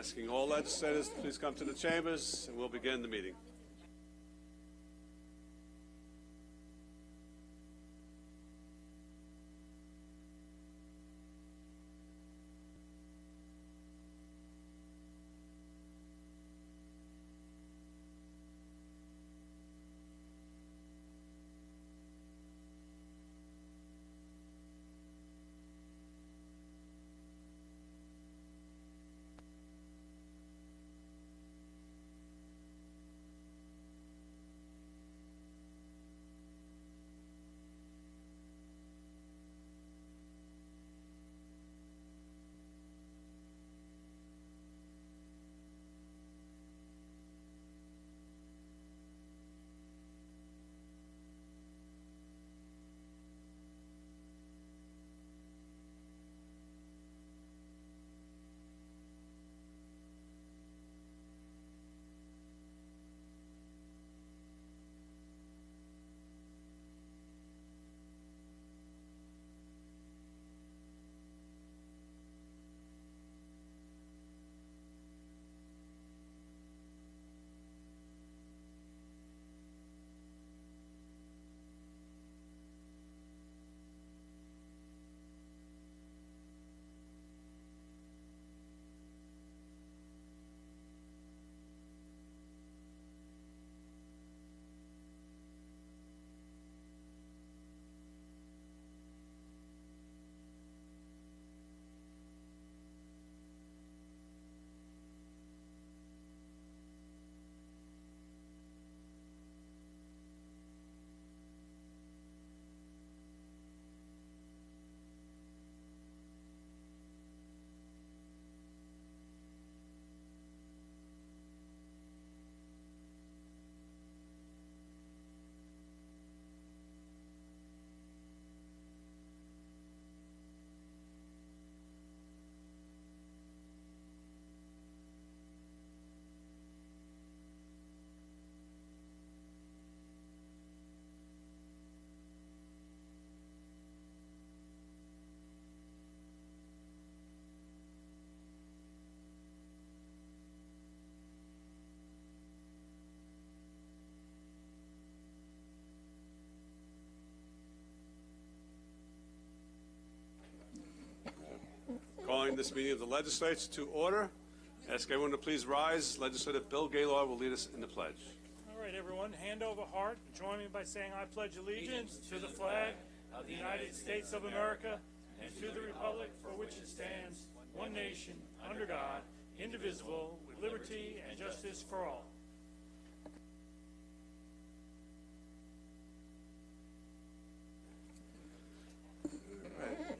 Asking all legislators to please come to the chambers, and we'll begin the meeting. Calling this meeting of the legislature to order. Ask everyone to please rise. Legislator Bill Gaylord will lead us in the pledge. All right, everyone, hand over heart. Join me by saying, I pledge allegiance to the flag of the United States of America and to the republic for which it stands, one nation, under God, indivisible, with liberty and justice for all.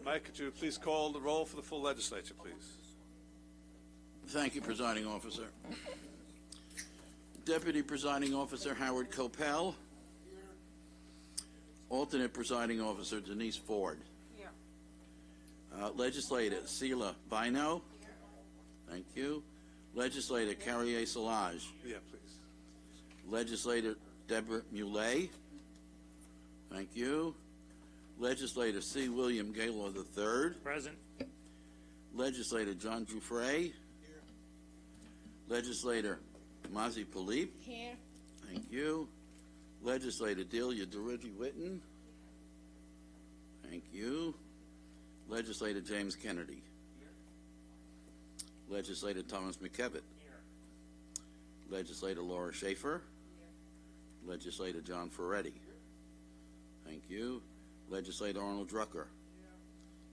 Mike, could you please call the roll for the full legislature, please? Thank you, Presiding Officer. Deputy Presiding Officer Howard Copel. Alternate Presiding Officer Denise Ford. Here. Legislator Sela Bino. Thank you. Legislator Carrier Salage. Yeah, please. Legislator Deborah Muley. Thank you. Legislator C. William Gaylord III. Present. Legislator John Giuffre. Legislator Mazi Palip. Here. Thank you. Legislator Delia Durigi Witten. Thank you. Legislator James Kennedy. Legislator Thomas McKevitt. Legislator Laura Schaefer. Legislator John Ferretti. Thank you. Legislator Arnold Drucker.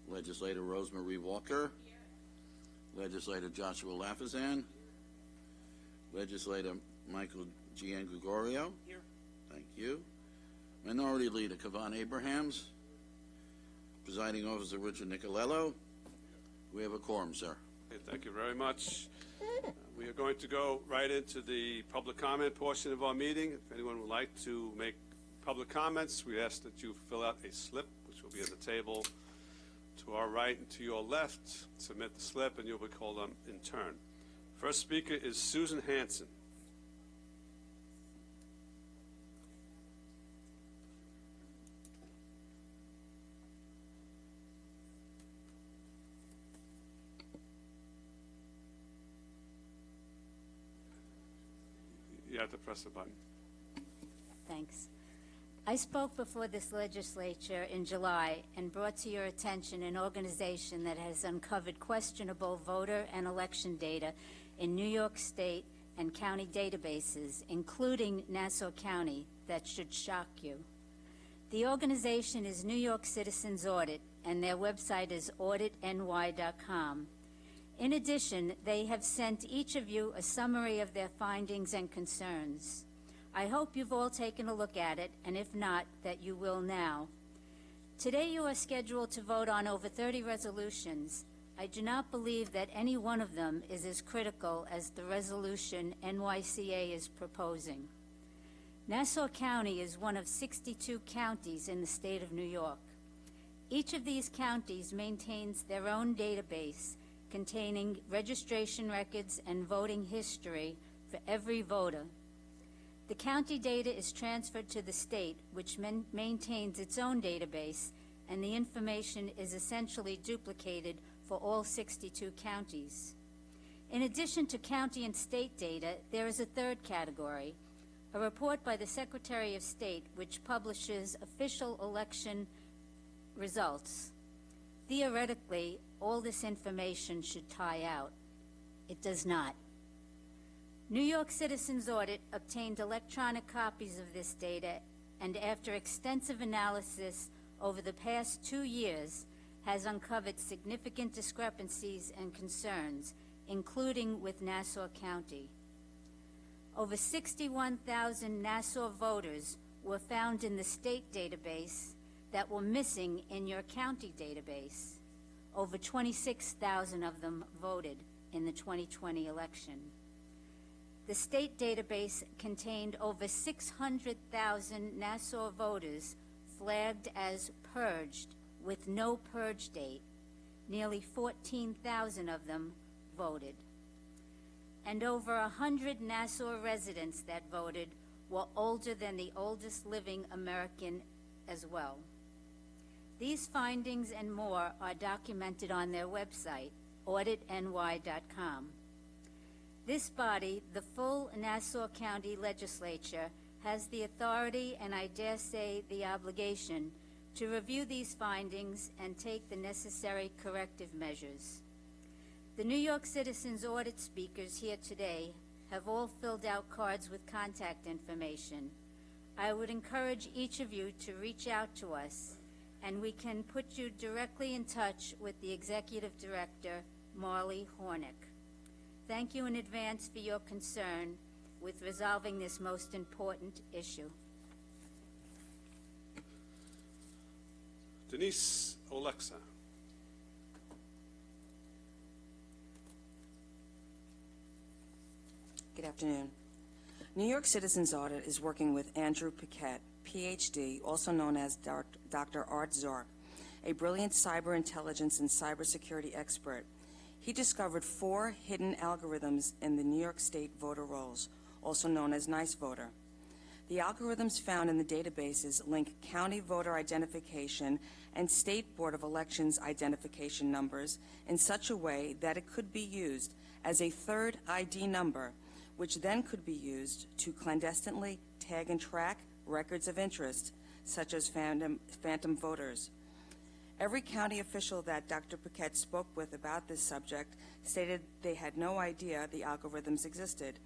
Legislator Rosemarie Walker. Legislator Joshua Lafazan. Legislator Michael Gian Gregorio. Here. Thank you. Minority Leader Kavan Abrahams. Presiding Officer Richard Nicolello. We have a quorum, sir. Okay, thank you very much. We are going to go right into the public comment portion of our meeting. If anyone would like to make public comments, we ask that you fill out a slip, which will be at the table to our right and to your left. Submit the slip, and you'll be called on in turn. First speaker is Susan Hanson. to press the button. Thanks. I spoke before this legislature in July and brought to your attention an organization that has uncovered questionable voter and election data in New York State and county databases, including Nassau County, that should shock you. The organization is New York Citizens Audit, and their website is auditny.com. In addition, they have sent each of you a summary of their findings and concerns. I hope you've all taken a look at it, and if not, that you will now. Today you are scheduled to vote on over 30 resolutions. I do not believe that any one of them is as critical as the resolution NYCA is proposing. Nassau County is one of 62 counties in the state of New York. Each of these counties maintains their own database containing registration records and voting history for every voter. The county data is transferred to the state, which maintains its own database, and the information is essentially duplicated for all 62 counties. In addition to county and state data, there is a third category, a report by the Secretary of State which publishes official election results. Theoretically, all this information should tie out. It does not. New York Citizens Audit obtained electronic copies of this data, and after extensive analysis over the past 2 years, has uncovered significant discrepancies and concerns, including with Nassau County. Over 61,000 Nassau voters were found in the state database that were missing in your county database. Over 26,000 of them voted in the 2020 election. The state database contained over 600,000 Nassau voters flagged as purged with no purge date. Nearly 14,000 of them voted. And over 100 Nassau residents that voted were older than the oldest living American as well. These findings and more are documented on their website, auditny.com. This body, the full Nassau County Legislature, has the authority and I dare say the obligation to review these findings and take the necessary corrective measures. The New York Citizens Audit speakers here today have all filled out cards with contact information. I would encourage each of you to reach out to us, and we can put you directly in touch with the Executive Director, Marley Hornick. Thank you in advance for your concern with resolving this most important issue. Denise Olexa. Good afternoon. New York Citizens Audit is working with Andrew Paquette, Ph.D., also known as Dr. Art Zark, a brilliant cyber intelligence and cybersecurity expert. He discovered 4 hidden algorithms in the New York State voter rolls, also known as Nice Voter. The algorithms found in the databases link county voter identification and State Board of Elections identification numbers in such a way that it could be used as a third ID number, which then could be used to clandestinely tag and track records of interest, such as phantom voters. Every county official that Dr. Paquette spoke with about this subject stated they had no idea the algorithms existed.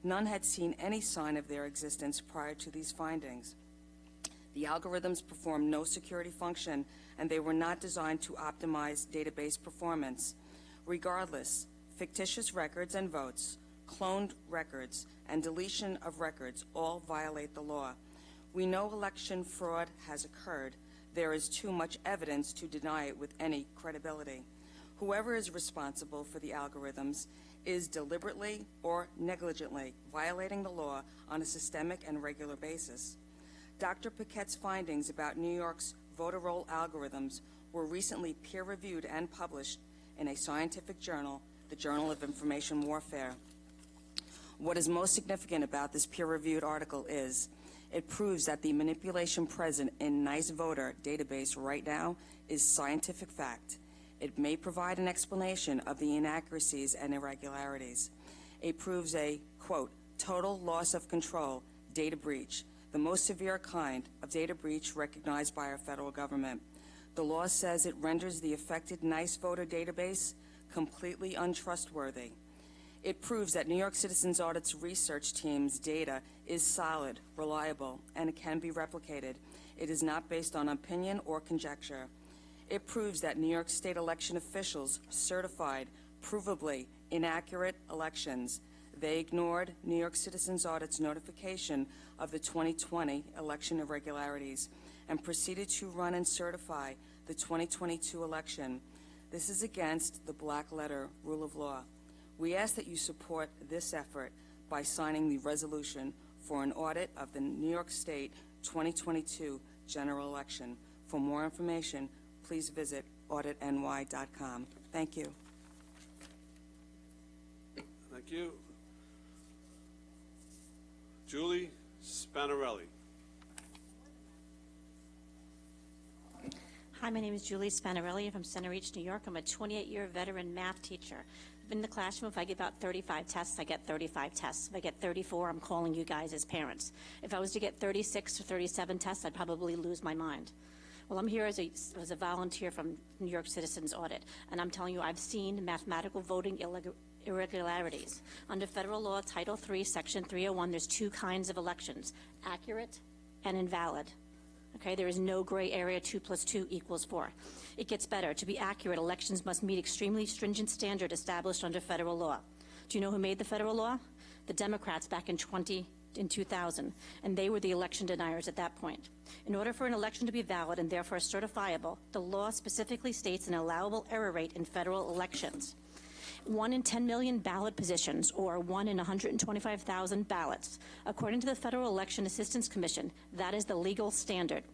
None had seen any sign of their existence prior to these findings. The algorithms perform no security function, and they were not designed to optimize database performance. Regardless, fictitious records and votes, cloned records, and deletion of records all violate the law. We know election fraud has occurred. There is too much evidence to deny it with any credibility. Whoever is responsible for the algorithms is deliberately or negligently violating the law on a systemic and regular basis. Dr. Paquette's findings about New York's voter roll algorithms were recently peer-reviewed and published in a scientific journal, the Journal of Information Warfare. What is most significant about this peer-reviewed article is it proves that the manipulation present in Nice Voter database right now is scientific fact. It may provide an explanation of the inaccuracies and irregularities. It proves a, quote, total loss of control, data breach, the most severe kind of data breach recognized by our federal government. The law says it renders the affected NICE voter database completely untrustworthy. It proves that New York Citizens Audit's research team's data is solid, reliable, and it can be replicated. It is not based on opinion or conjecture. It proves that New York State election officials certified provably inaccurate elections. They ignored New York Citizens Audit's notification of the 2020 election irregularities and proceeded to run and certify the 2022 election. This is against the black letter rule of law. We ask that you support this effort by signing the resolution for an audit of the New York State 2022 general election. For more information, please visit auditny.com. Thank you. Thank you. Julie Spanarelli. Hi, my name is Julie Spanarelli. I'm from Center Reach, New York. I'm a 28-year veteran math teacher. In the classroom, if I give out 35 tests, I get 35 tests. If I get 34, I'm calling you guys as parents. If I was to get 36 or 37 tests, I'd probably lose my mind. Well, I'm here as a volunteer from New York Citizens Audit, and I'm telling you I've seen mathematical voting irregularities. Under federal law, Title III, Section 301, there's two kinds of elections, accurate and invalid. Okay, there is no gray area. 2 + 2 = 4. It gets better. To be accurate, elections must meet extremely stringent standard established under federal law. Do you know who made the federal law? The Democrats back in 2000, and they were the election deniers at that point. In order for an election to be valid and therefore certifiable, the law specifically states an allowable error rate in federal elections. 1 in 10 million ballot positions, or 1 in 125,000 ballots. According to the Federal Election Assistance Commission, that is the legal standard.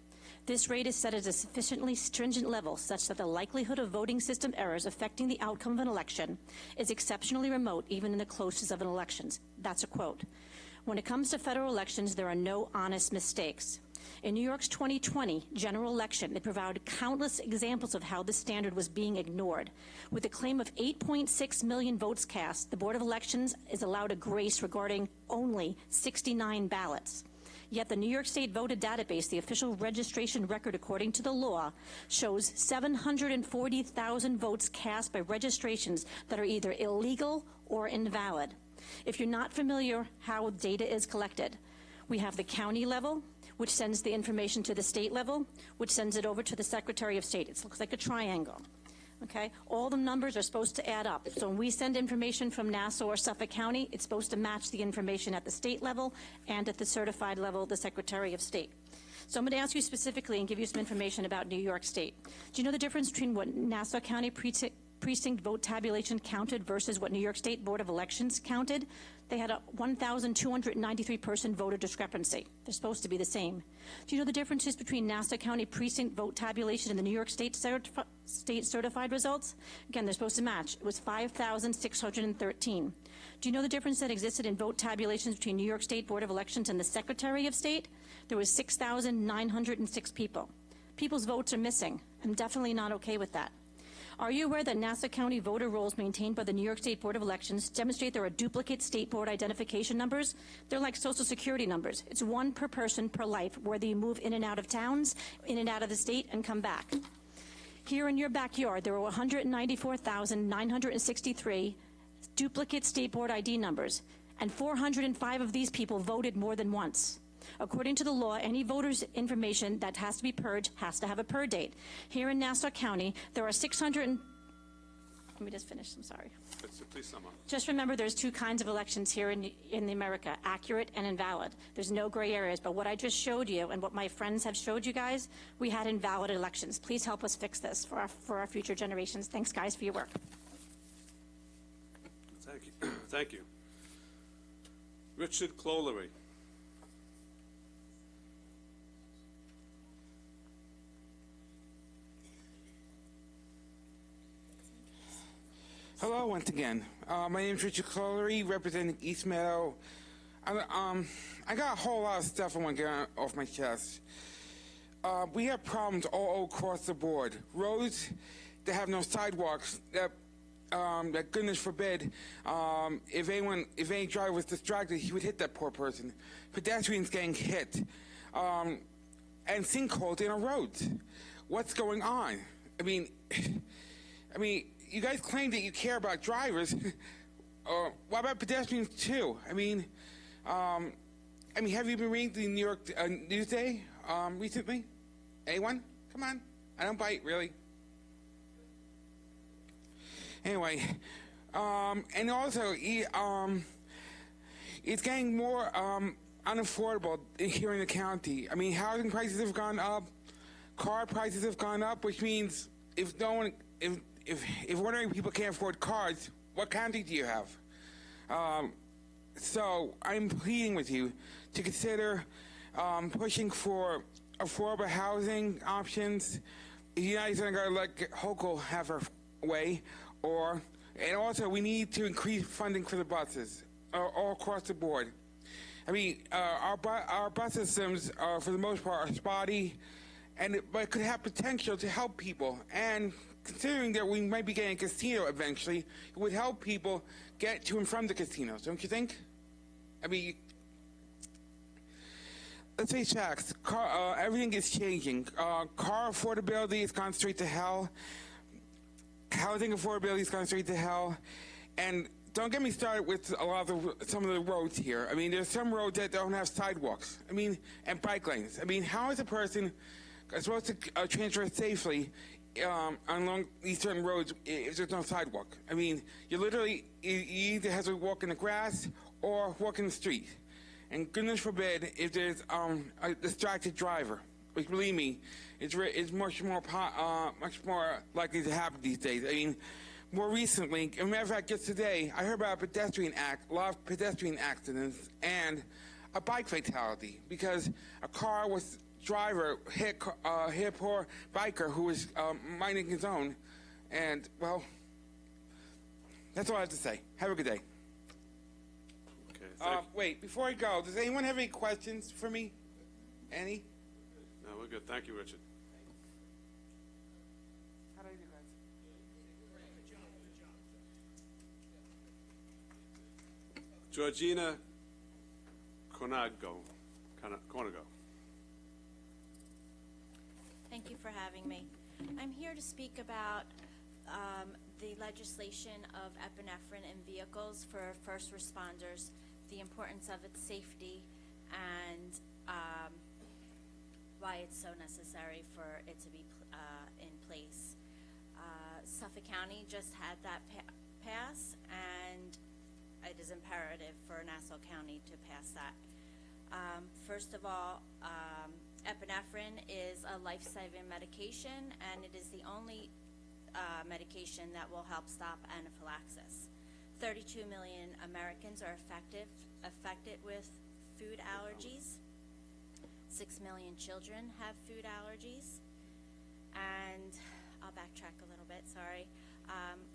This rate is set at a sufficiently stringent level such that the likelihood of voting system errors affecting the outcome of an election is exceptionally remote, even in the closest of an elections. That's a quote. When it comes to federal elections, there are no honest mistakes. In New York's 2020 general election, it provided countless examples of how this standard was being ignored. With a claim of 8.6 million votes cast, the Board of Elections is allowed a grace regarding only 69 ballots. Yet the New York State voter database, the official registration record according to the law, shows 740,000 votes cast by registrations that are either illegal or invalid. If you're not familiar how data is collected, we have the county level, which sends the information to the state level, which sends it over to the Secretary of State. It looks like a triangle. Okay? All the numbers are supposed to add up. So when we send information from Nassau or Suffolk County, it's supposed to match the information at the state level and at the certified level, the Secretary of State. So I'm going to ask you specifically and give you some information about New York State. Do you know the difference between what Nassau County precinct vote tabulation counted versus what New York State Board of Elections counted? They had a 1,293 person voter discrepancy. They're supposed to be the same. Do you know the differences between Nassau County precinct vote tabulation and the New York State certified results? Again, they're supposed to match. It was 5,613. Do you know the difference that existed in vote tabulations between New York State Board of Elections and the Secretary of State? There was 6,906 people. People's votes are missing. I'm definitely not okay with that. Are you aware that Nassau County voter rolls maintained by the New York State Board of Elections demonstrate there are duplicate state board identification numbers? They're like Social Security numbers. It's one per person per life, whether you move in and out of towns, in and out of the state, and come back. Here in your backyard, there were 194,963 duplicate state board ID numbers, and 405 of these people voted more than once. According to the law, any voter's information that has to be purged has to have a purge date. Here in Nassau County, there are 600. Let me just finish. I'm sorry. Please sum up. Just remember, there's two kinds of elections here in America: accurate and invalid. There's no gray areas. But what I just showed you and what my friends have showed you guys, we had invalid elections. Please help us fix this for our future generations. Thanks, guys, for your work. Thank you. Thank you. Richard Clolery. Hello, once again. My name is Richard Clolery, representing East Meadow. I got a whole lot of stuff I want to get off my chest. We have problems all across the board. Roads that have no sidewalks that that goodness forbid, if any driver was distracted, he would hit that poor person. Pedestrians getting hit, and sinkholes in our roads. What's going on? I mean, you guys claim that you care about drivers. What about pedestrians too? I mean, have you been reading the New York Newsday recently? Anyone? Come on, I don't bite really. Anyway, and also, it's getting more unaffordable here in the county. I mean, housing prices have gone up, car prices have gone up, which means if ordinary people can't afford cars, what county do you have? So I'm pleading with you to consider pushing for affordable housing options. The United States are going to let Hochul have her way. And also, we need to increase funding for the buses all across the board. I mean, our bus systems, for the most part, are spotty, but it could have potential to help people. And considering that we might be getting a casino eventually, it would help people get to and from the casinos, don't you think? I mean, let's face facts. Everything is changing. Car affordability has gone straight to hell. Housing affordability has gone straight to hell, and don't get me started with some of the roads here. I mean, there's some roads that don't have sidewalks. I mean, and bike lanes. I mean, how is a person supposed to transfer safely along these certain roads if there's no sidewalk? I mean, you either have to walk in the grass or walk in the street, and goodness forbid if there's a distracted driver. Which, believe me, it's much more likely to happen these days. I mean, more recently, as a matter of fact, just today, I heard about a lot of pedestrian accidents and a bike fatality because a driver hit a poor biker who was minding his own. And, well, that's all I have to say. Have a good day. Okay, wait, before I go, does anyone have any questions for me? Any? No, we're good. Thank you, Richard. How do I do, guys? Georgina Cornago. Thank you for having me. I'm here to speak about the legislation of epinephrine in vehicles for first responders, the importance of its safety, and why it's so necessary for it to be in place. Suffolk County just had that pass, and it is imperative for Nassau County to pass that. First of all, epinephrine is a life-saving medication, and it is the only medication that will help stop anaphylaxis. 32 million Americans are affected with food allergies. 6 million children have food allergies. And I'll backtrack a little bit, sorry.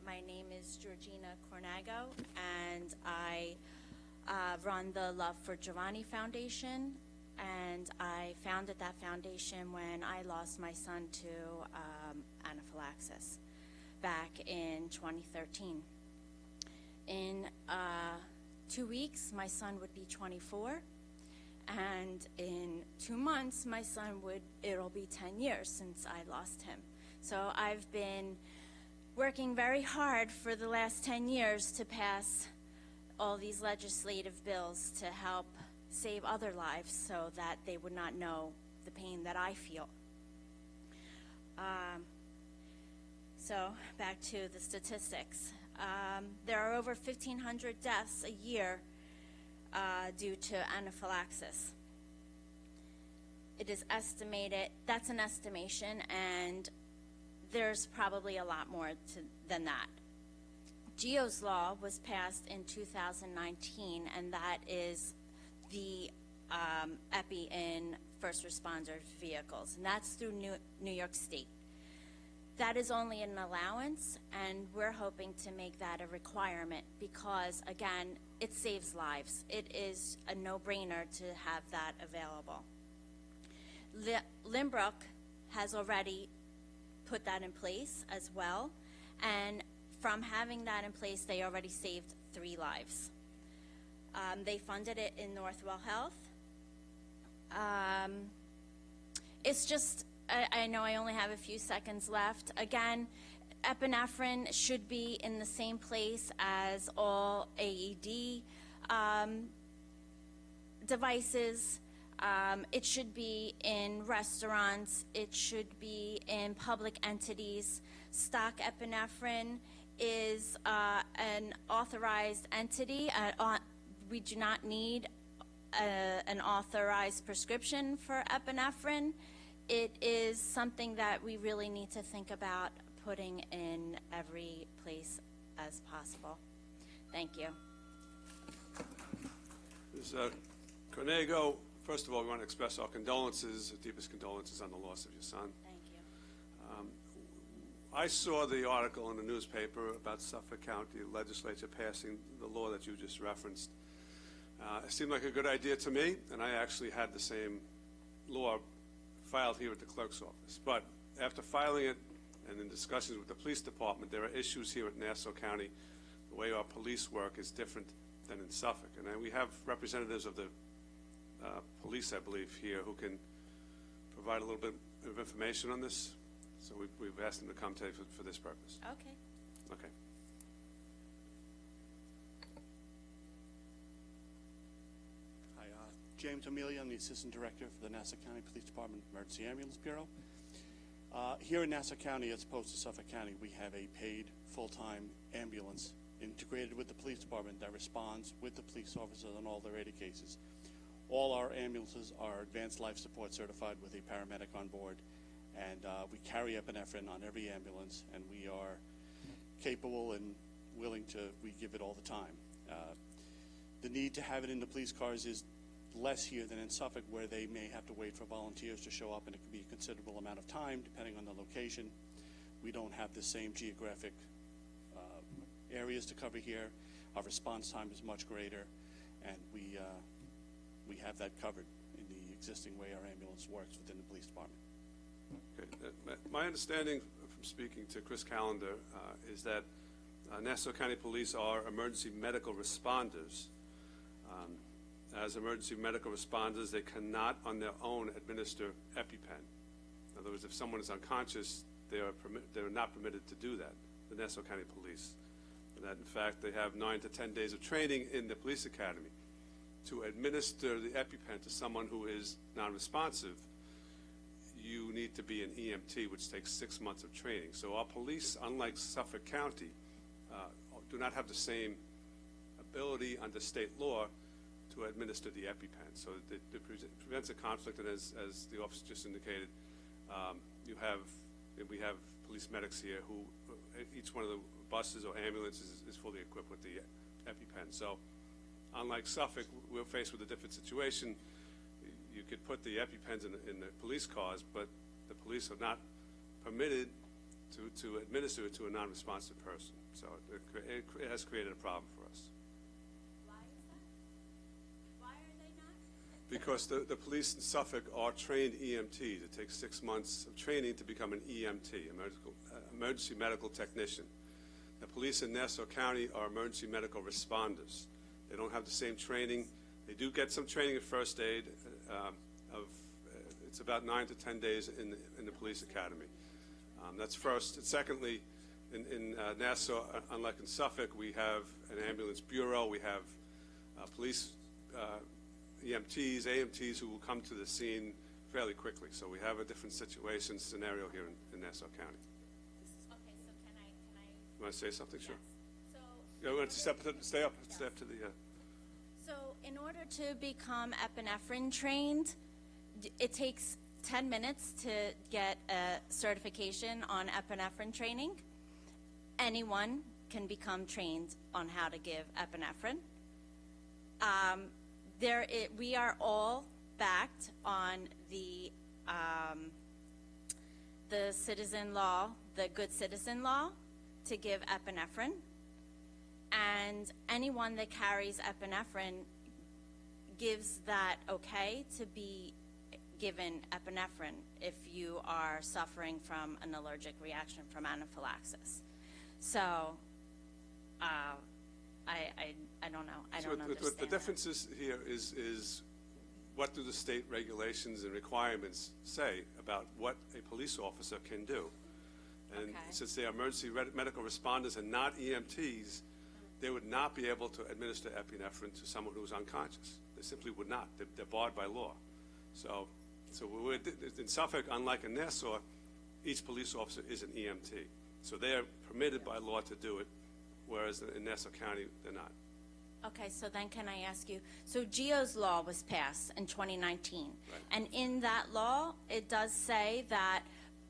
My name is Georgina Cornago, and I run the Love for Giovanni Foundation, and I founded that foundation when I lost my son to anaphylaxis back in 2013. In 2 weeks, my son would be 24, and in 2 months, my son it'll be 10 years since I lost him. So I've been working very hard for the last 10 years to pass all these legislative bills to help save other lives so that they would not know the pain that I feel. So back to the statistics. There are over 1,500 deaths a year due to anaphylaxis. It is estimated, that's an estimation, and there's probably a lot more than that. Geo's law was passed in 2019, and that is the EPI in first responder vehicles, and that's through New York State. That is only an allowance, and we're hoping to make that a requirement because, again, it saves lives. It is a no-brainer to have that available. Limbrook has already put that in place as well, and from having that in place, they already saved 3 lives. They funded it in Northwell Health. It's just, I know I only have a few seconds left. Again, epinephrine should be in the same place as all AED devices. It should be in restaurants. It should be in public entities. Stock epinephrine is an authorized entity. We do not need an authorized prescription for epinephrine. It is something that we really need to think about putting in every place as possible. Thank you. Ms. Cornego, first of all, we want to express our condolences, our deepest condolences on the loss of your son. Thank you. I saw the article in the newspaper about Suffolk County legislature passing the law that you just referenced. It seemed like a good idea to me, and I actually had the same law filed here at the clerk's office. But after filing it and in discussions with the police department, there are issues here at Nassau County. The way our police work is different than in Suffolk. And we have representatives of the police, I believe, here who can provide a little bit of information on this. So we've asked them to come today for this purpose. Okay. Okay. Hi, James Amelia. I'm the Assistant Director for the Nassau County Police Department Emergency Ambulance Bureau. Here in Nassau County, as opposed to Suffolk County, we have a paid full-time ambulance integrated with the police department that responds with the police officers on all their 80 cases. All our ambulances are advanced life support certified with a paramedic on board, and we carry epinephrine on every ambulance, and we are capable and willing to, we give it all the time. The need to have it in the police cars is less here than in Suffolk, where they may have to wait for volunteers to show up, and it can be a considerable amount of time depending on the location. We don't have the same geographic areas to cover here. Our response time is much greater, and we have that covered in the existing way our ambulance works within the police department. Okay. My understanding from speaking to Chris Callender is that Nassau County Police are emergency medical responders. As emergency medical responders, they cannot on their own administer EpiPen. In other words, if someone is unconscious, they are not permitted to do that, the Nassau County Police. And that, in fact, they have 9 to 10 days of training in the police academy. To administer the EpiPen to someone who is non-responsive, you need to be an EMT, which takes 6 months of training. So our police, unlike Suffolk County, do not have the same ability under state law to administer the EpiPen. So it prevents a conflict, and as the officer just indicated, we have police medics here who, each one of the buses or ambulances is fully equipped with the EpiPen. So unlike Suffolk, we're faced with a different situation. You could put the EpiPens in the police cars, but the police are not permitted to administer it to a non-responsive person. So it has created a problem for us. Why is that? Why are they not? Because the police in Suffolk are trained EMTs. It takes 6 months of training to become an EMT, emergency medical technician. The police in Nassau County are emergency medical responders. They don't have the same training. They do get some training in first aid. It's about 9 to 10 days in the police academy. That's first. And secondly, in Nassau, unlike in Suffolk, we have an ambulance bureau. We have police EMTs, AMTs who will come to the scene fairly quickly. So we have a different situation scenario here in Nassau County. Okay, so can I? You want to say something? Yes. Sure. So. Yeah, we want to stay up to the. So in order to become epinephrine trained, it takes 10 minutes to get a certification on epinephrine training. Anyone can become trained on how to give epinephrine. We are all backed on the citizen law, the good citizen law, to give epinephrine. And anyone that carries epinephrine gives that okay to be given epinephrine if you are suffering from an allergic reaction from anaphylaxis. So I don't know. I So don't what understand the that. difference is here is what do the state regulations and requirements say about what a police officer can do? And Okay. since they are emergency medical responders and not EMTs, they would not be able to administer epinephrine to someone who's unconscious. They simply would not. They're barred by law. So in Suffolk, unlike in Nassau, each police officer is an EMT. So they are permitted by law to do it, whereas in Nassau County, they're not. Okay, so then can I ask you, so GEO's law was passed in 2019. Right. And in that law, it does say that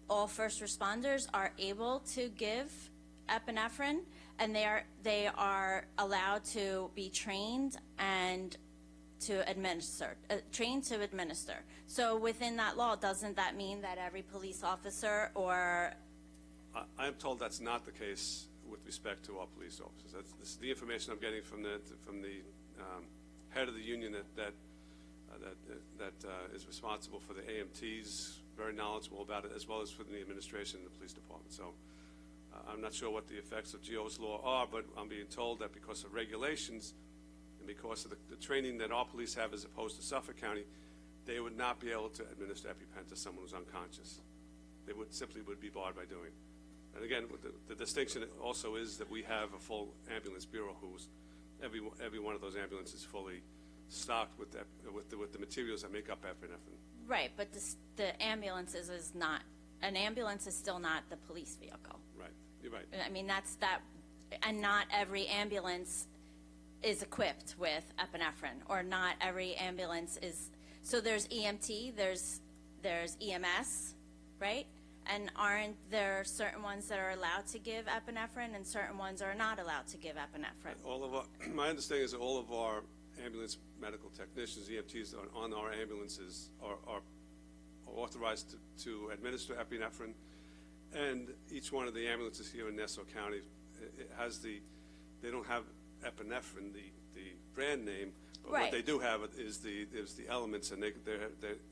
all first responders are able to give epinephrine, and they are allowed to be trained and to administer, trained to administer. So within that law, doesn't that mean that every police officer or I am told that's not the case with respect to our police officers. This is the information I'm getting from the head of the union that is responsible for the AMTs, very knowledgeable about it, as well as for the administration and the police department. So I'm not sure what the effects of GEO's law are, but I'm being told that because of regulations and because of the training that our police have as opposed to Suffolk County, they would not be able to administer EpiPen to someone who's unconscious. They simply would be barred by doing it. And again, the distinction also is that we have a full ambulance bureau who's every one of those ambulances fully stocked with the materials that make up epinephrine. right? But the ambulances is not, an ambulance is still not the police vehicle. Right. You're right. I mean, that's that, and not every ambulance is equipped with epinephrine, or not every ambulance is. So there's EMT, there's EMS, right? And aren't there certain ones that are allowed to give epinephrine and certain ones are not allowed to give epinephrine? My understanding is that all of our ambulance medical technicians, EMTs on our ambulances are authorized to administer epinephrine, and each one of the ambulances here in Nassau County it has they don't have epinephrine, the brand name, but Right. what they do have is the elements, and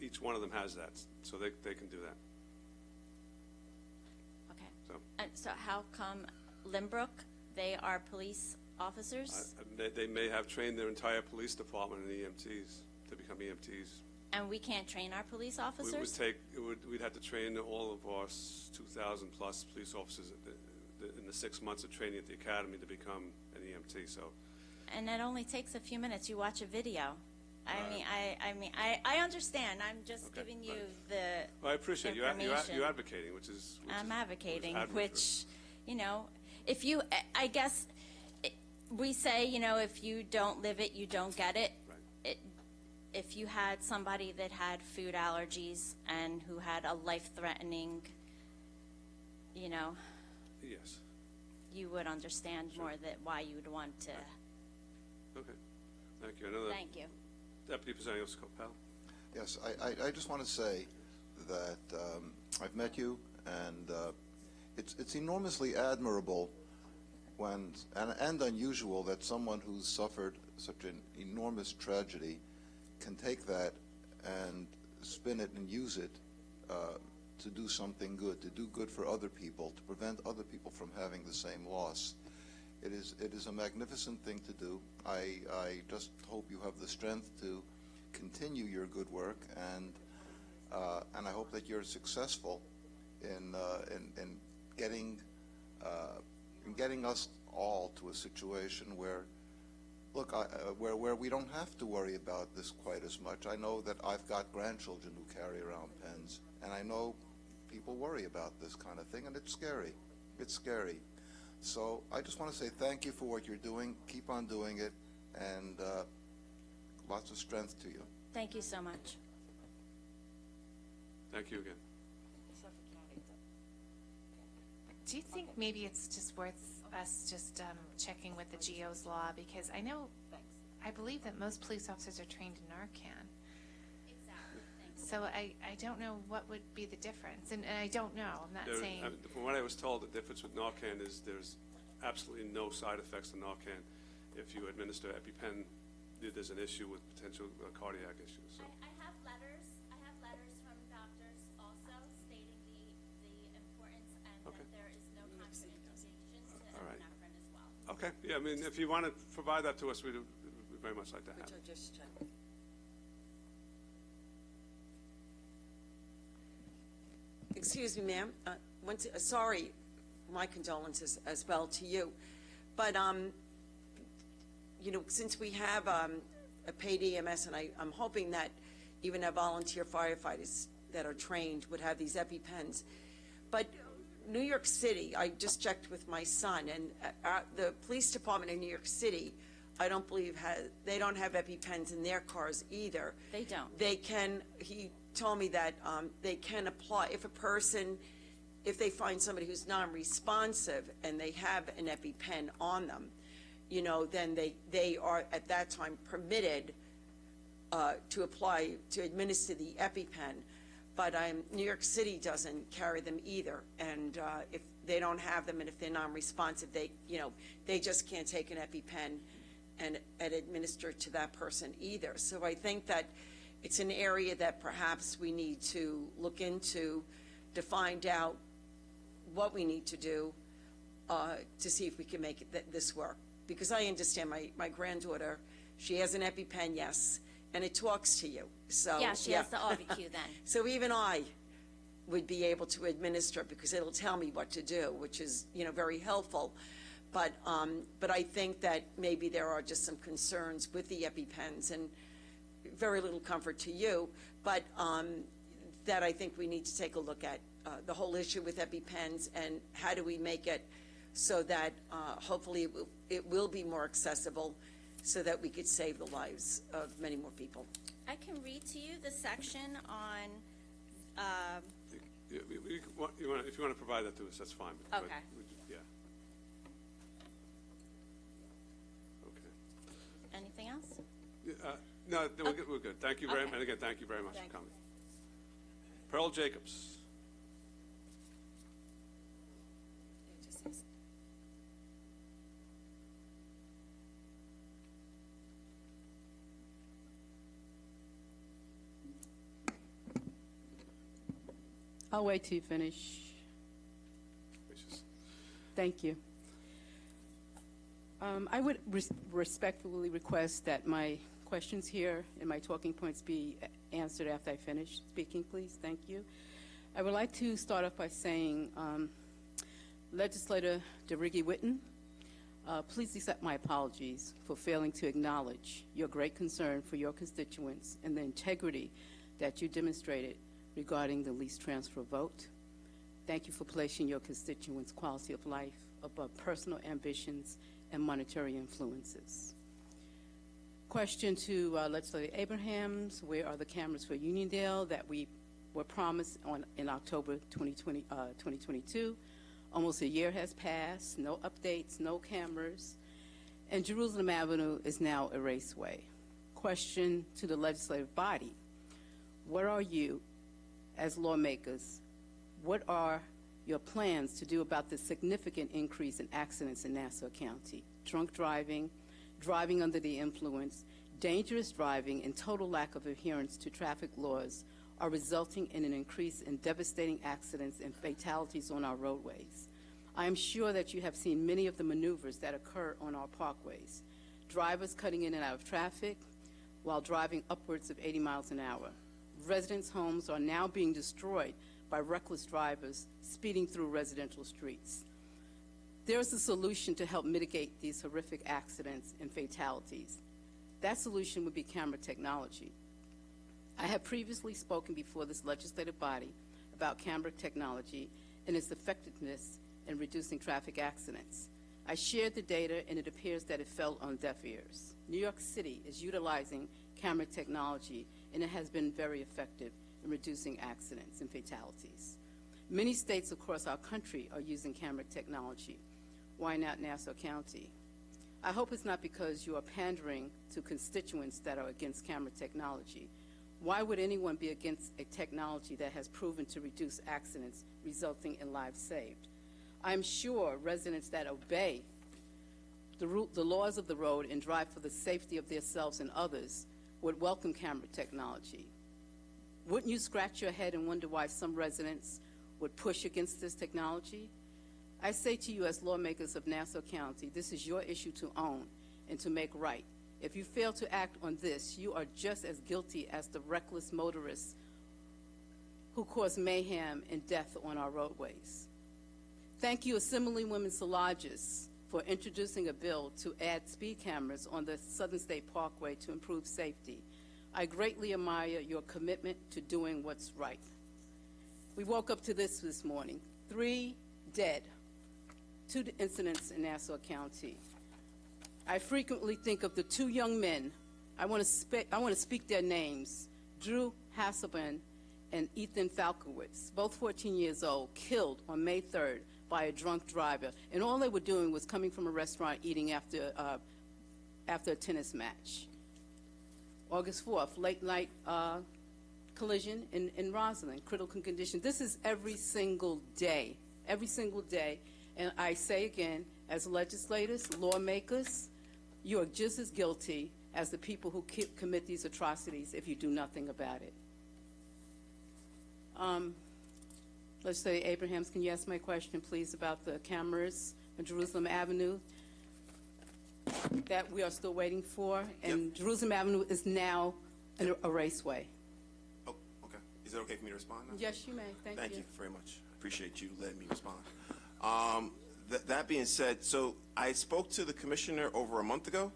each one of them has that, so they can do that. Okay. So. And so how come Limbrook, they are police officers? They may have trained their entire police department in EMTs to become EMTs. And we can't train our police officers? We'd have to train all of our 2,000 plus police officers in the 6 months of training at the academy to become an EMT. So, And it only takes a few minutes. You watch a video. I understand. I'm just Okay, giving you right. the well, I appreciate you information. advocating, which is I'm advocating, admirable. which, if you, I guess, we say, if you don't live it, you don't get it. Right. If you had somebody that had food allergies and who had a life-threatening, Yes. you would understand more that why you would want to. Okay. Thank you. Another Thank you. Deputy Presiding Officer Coppell. Yes, I just want to say that I've met you, and it's enormously admirable and unusual that someone who's suffered such an enormous tragedy can take that and spin it and use it to do something good, to do good for other people, to prevent other people from having the same loss. It is a magnificent thing to do. I just hope you have the strength to continue your good work, and I hope that you're successful in getting us all to a situation where, look, where we don't have to worry about this quite as much. I know that I've got grandchildren who carry around pens, and I know people worry about this kind of thing, and it's scary. It's scary. So I just want to say thank you for what you're doing. Keep on doing it, and lots of strength to you. Thank you so much. Thank you again. Do you think maybe it's just worth us just checking with the GEO's law? Because I believe that most police officers are trained in Narcan. Exactly. So I don't know what would be the difference. And I don't know. I'm not saying. From what I was told, the difference with Narcan is there's absolutely no side effects to Narcan. If you administer EpiPen, there's an issue with potential cardiac issues. So. I have letters from doctors also stating the importance and Okay. that there is no contraindication to All right. epinephrine as well. Okay, yeah, I mean, if you want to provide that to us, we'd very much like to have Which it. I just checked. Excuse me, ma'am. Sorry, my condolences as well to you. But, you know, since we have a paid EMS, and I'm hoping that even our volunteer firefighters that are trained would have these EpiPens. But New York City, I just checked with my son, and the police department in New York City, I don't believe they don't have EpiPens in their cars either. They don't. They can, he told me that they can apply, if they find somebody who's non-responsive and they have an EpiPen on them, you know, then they are at that time permitted to apply, to administer the EpiPen. But New York City doesn't carry them either, and if they don't have them and if they're non-responsive, they just can't take an EpiPen and administer to that person either. So I think that it's an area that perhaps we need to look into to find out what we need to do to see if we can make this work. Because I understand my granddaughter, she has an EpiPen, yes, and it talks to you. So Yeah, she has the RVQ then. So even I would be able to administer because it'll tell me what to do, which is, you know, very helpful. But I think that maybe there are just some concerns with the EpiPens and very little comfort to you, but that I think we need to take a look at the whole issue with EpiPens and how do we make it so that hopefully it will be more accessible so that we could save the lives of many more people. I can read to you the section on, If you want to provide that to us, that's fine. But- Okay. Yeah. Okay. anything else? No, we're good. Thank you very much. And again, thank you very much for coming. Pearl Jacobs. I'll wait till you finish. Thank you. I would respectfully request that my questions here and my talking points be answered after I finish speaking, please. Thank you. I would like to start off by saying, Legislator DeRiggi-Whitten, please accept my apologies for failing to acknowledge your great concern for your constituents and the integrity that you demonstrated regarding the lease transfer vote. Thank you for placing your constituents' quality of life above personal ambitions and monetary influences. Question to Legislator Abrahams: where are the cameras for Uniondale that we were promised in October 2022? Almost a year has passed, no updates, no cameras, and Jerusalem Avenue is now a raceway. Question to the legislative body: what are you, as lawmakers, what are your plans to do about the significant increase in accidents in Nassau County? Drunk driving, driving under the influence, dangerous driving, and total lack of adherence to traffic laws are resulting in an increase in devastating accidents and fatalities on our roadways. I am sure that you have seen many of the maneuvers that occur on our parkways. Drivers cutting in and out of traffic while driving upwards of 80 miles an hour. Residents' homes are now being destroyed by reckless drivers speeding through residential streets. There's a solution to help mitigate these horrific accidents and fatalities. That solution would be camera technology. I have previously spoken before this legislative body about camera technology and its effectiveness in reducing traffic accidents. I shared the data, and it appears that it fell on deaf ears. New York City is utilizing camera technology, and it has been very effective in reducing accidents and fatalities. Many states across our country are using camera technology. Why not Nassau County? I hope it's not because you are pandering to constituents that are against camera technology. Why would anyone be against a technology that has proven to reduce accidents, resulting in lives saved? I'm sure residents that obey the laws of the road and drive for the safety of themselves and others would welcome camera technology. Wouldn't you scratch your head and wonder why some residents would push against this technology? I say to you as lawmakers of Nassau County, this is your issue to own and to make right. If you fail to act on this, you are just as guilty as the reckless motorists who cause mayhem and death on our roadways. Thank you, Assemblywoman Szilagyi, for introducing a bill to add speed cameras on the Southern State Parkway to improve safety. I greatly admire your commitment to doing what's right. We woke up to this morning. 3 dead, 2 incidents in Nassau County. I frequently think of the 2 young men. I want to speak their names: Drew Hasselman and Ethan Falkowitz, both 14 years old, killed on May 3rd by a drunk driver. And all they were doing was coming from a restaurant eating after a tennis match. August 4th, late night collision in Roslyn, critical condition. This is every single day. And I say again, as legislators, lawmakers, you are just as guilty as the people who commit these atrocities if you do nothing about it. Legislator Abrahams, can you ask my question, please, about the cameras on Jerusalem Avenue that we are still waiting for? And Yep. Jerusalem Avenue is now a raceway. Oh, okay. Is it okay for me to respond now? Yes, you may. Thank you very much. I appreciate you letting me respond. That being said, so I spoke to the commissioner over a month ago.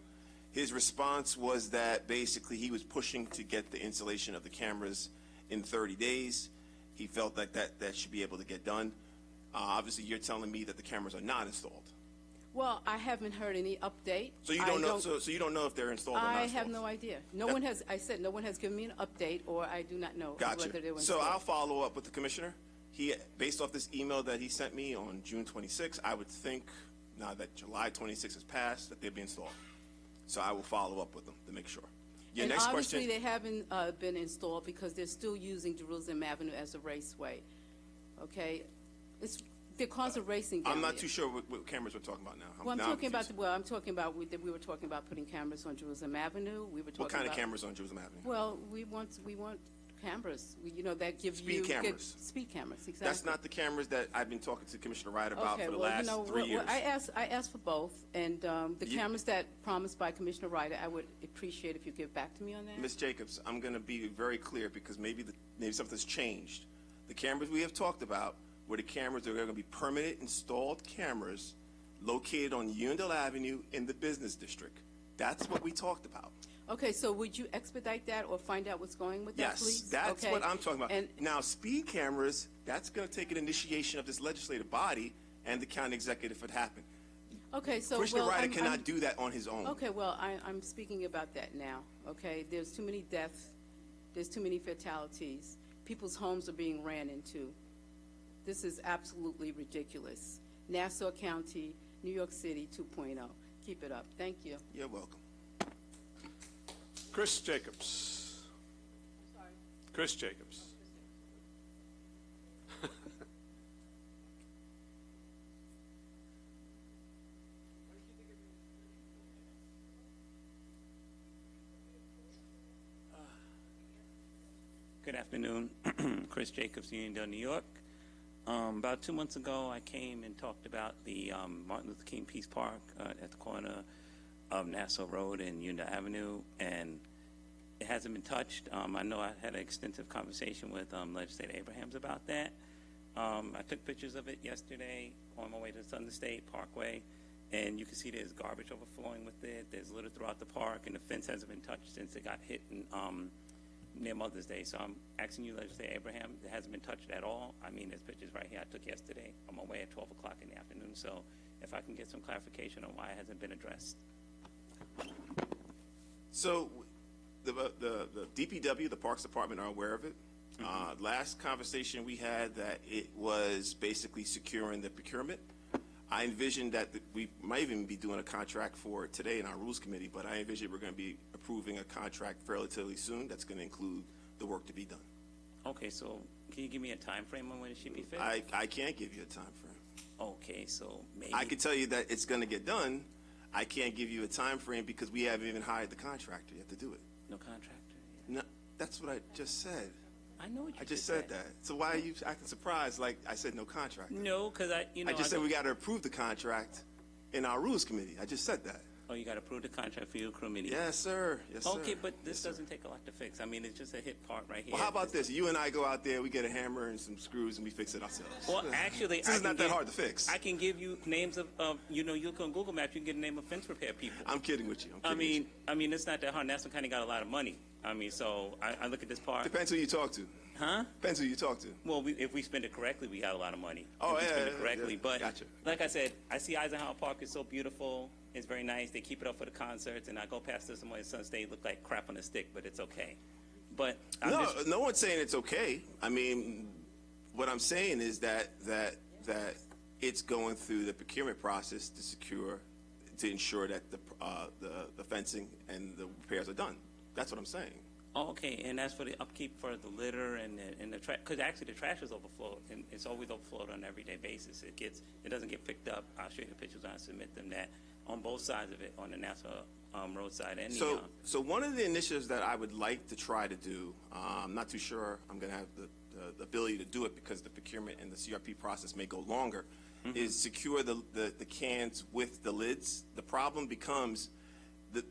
His response was that basically he was pushing to get the installation of the cameras in 30 days. He felt like that should be able to get done. Obviously, you're telling me that the cameras are not installed. Well, I haven't heard any update. So you don't know. So you don't know if they're installed or not I installed. have no idea. No one has. I said no one has given me an update, or I do not know Gotcha. whether they were So installed. I'll follow up with the commissioner. Based off this email that he sent me on June 26th, I would think now that July 26th has passed that they'll be installed. So I will follow up with them to make sure. Your And next obviously question. they haven't been installed because they're still using Jerusalem Avenue as a raceway. Okay, they're cars are racing down I'm not there. too sure what cameras we're talking about now. Well, I'm now talking about. confused. Well, I'm talking about. We were talking about putting cameras on Jerusalem Avenue. We were talking What kind about, of cameras on Jerusalem Avenue? Well, we want cameras. That give Speed you cameras. speed cameras. Exactly. That's not the cameras that I've been talking to Commissioner Wright about for the last 3 years. I asked for both, and the cameras that promised by Commissioner Ryder, I would appreciate if you get back to me on that. Ms. Jacobs, I'm going to be very clear because maybe something's changed. The cameras we have talked about were the cameras that are going to be permanent installed cameras located on Uniondale Avenue in the business district. That's what we talked about. Okay, so would you expedite that or find out what's going with that, Yes, please? that's Okay. what I'm talking about. And Now, speed cameras, that's going to take an initiation of this legislative body and the county executive if it happened. okay, so Commissioner well, Ryder I'm- cannot I'm- do that on his own. Okay, well, I'm speaking about that now, okay? There's too many deaths, there's too many fatalities. People's homes are being ran into. This is absolutely ridiculous. Nassau County, New York City 2.0. Keep it up. Thank you. You're welcome. Chris Jacobs. Chris Jacobs. Good afternoon. Chris Jacobs, Uniondale, New York. About 2 months ago, I came and talked about the Martin Luther King Peace Park at the corner of Nassau Road and Uniondale Avenue, and it hasn't been touched. I know I had an extensive conversation with Legislator Abrahams about that. I took pictures of it yesterday on my way to Southern State Parkway, and you can see there's garbage overflowing with it. There's litter throughout the park, and the fence hasn't been touched since it got hit near Mother's Day. So I'm asking you, Legislator Abraham, it hasn't been touched at all. I mean, there's pictures right here I took yesterday on my way at 12 o'clock in the afternoon. So if I can get some clarification on why it hasn't been addressed. So the DPW, the Parks Department, are aware of it. Last conversation we had that it was basically securing the procurement. I envisioned that we might even be doing a contract for it today in our Rules Committee, but I envision we're going to be approving a contract relatively soon that's going to include the work to be done. Okay, so can you give me a time frame on when it should be fixed? I can't give you a time frame. Okay, so maybe. I can tell you that it's going to get done. I can't give you a time frame because we haven't even hired the contractor yet to do it. No contractor? No, that's what I just said. I know what you I just said that. So why are you acting surprised like I said no contract? No, because I just said we got to approve the contract in our rules committee. I just said that. Oh, you got to approve the contract for your committee. Yes, sir. Yes, sir. Okay, but this doesn't take a lot to fix. I mean, it's just a hit part right here. Well, how about this? You and I go out there, we get a hammer and some screws, and we fix it ourselves. Well, actually, this is not that hard to fix. I can give you names of you look on Google Maps, you can get a name of fence repair people. I'm kidding with you. I mean, it's not that hard. Nassau County got a lot of money. I mean, so I look at this part. Depends who you talk to. Huh? Depends who you talk to. Well, if we spend it correctly, we got a lot of money. Oh, if we yeah, spend it correctly. yeah. But Gotcha. like I said, I see Eisenhower Park is so beautiful. It's very nice. They keep it up for the concerts, and I go past this somewhere Sun State, look like crap on a stick, but it's okay. But no one's saying it's okay. I mean, what I'm saying is that it's going through the procurement process to ensure that the fencing and the repairs are done. That's what I'm saying. Oh, okay, and that's for the upkeep for the litter and the trash, because actually the trash is overflowed, and it's always overflowed on an everyday basis. It doesn't get picked up. I'll show you the pictures when I submit them. That on both sides of it, on the Nassau roadside and so one of the initiatives that I would like to try to do, I'm not too sure I'm going to have the ability to do it because the procurement and the CRP process may go longer, is secure the cans with the lids. The problem becomes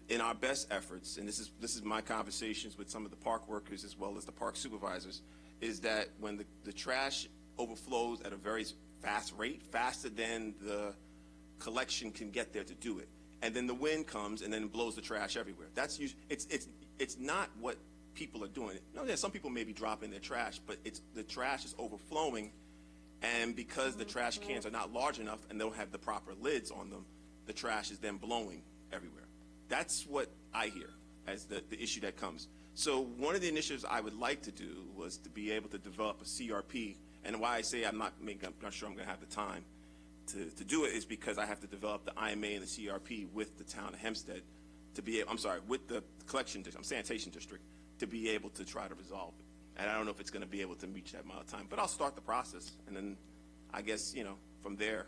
in our best efforts, and this is my conversations with some of the park workers as well as the park supervisors, is that when the trash overflows at a very fast rate, faster than the collection can get there to do it, and then the wind comes and then blows the trash everywhere. That's usually, it's not what people are doing. No, yeah, some people may be dropping their trash, but the trash is overflowing, and because the trash cans are not large enough and don't have the proper lids on them, the trash is then blowing everywhere. That's what I hear as the issue that comes. So one of the initiatives I would like to do was to be able to develop a CRP, and why I say I'm not sure I'm going to have the time to do it is because I have to develop the IMA and the CRP with the town of Hempstead to be able, with the sanitation district to be able to try to resolve it. And I don't know if it's going to be able to reach that amount of time, but I'll start the process, and then I guess, from there,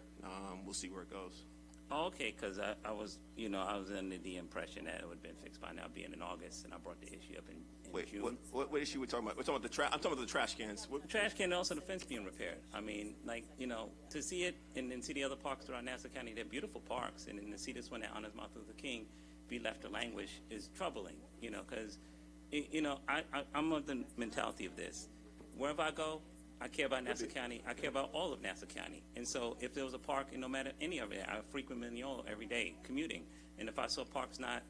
we'll see where it goes. Oh, okay, because I was under the impression that it would have been fixed by now, being in August, and I brought the issue up in June. What issue we're talking about? We're talking about I'm talking about the trash cans. The trash can and also the fence being repaired. I mean, to see it and then see the other parks throughout Nassau County, they're beautiful parks, and then to see this one that honors Martin Luther King be left to languish is troubling, because, I'm of the mentality of this. Wherever I go, I care about Nassau County. I care about all of Nassau County. And so if there was a park, and no matter any of it, I frequent Mignolo every day commuting. And if I saw parks not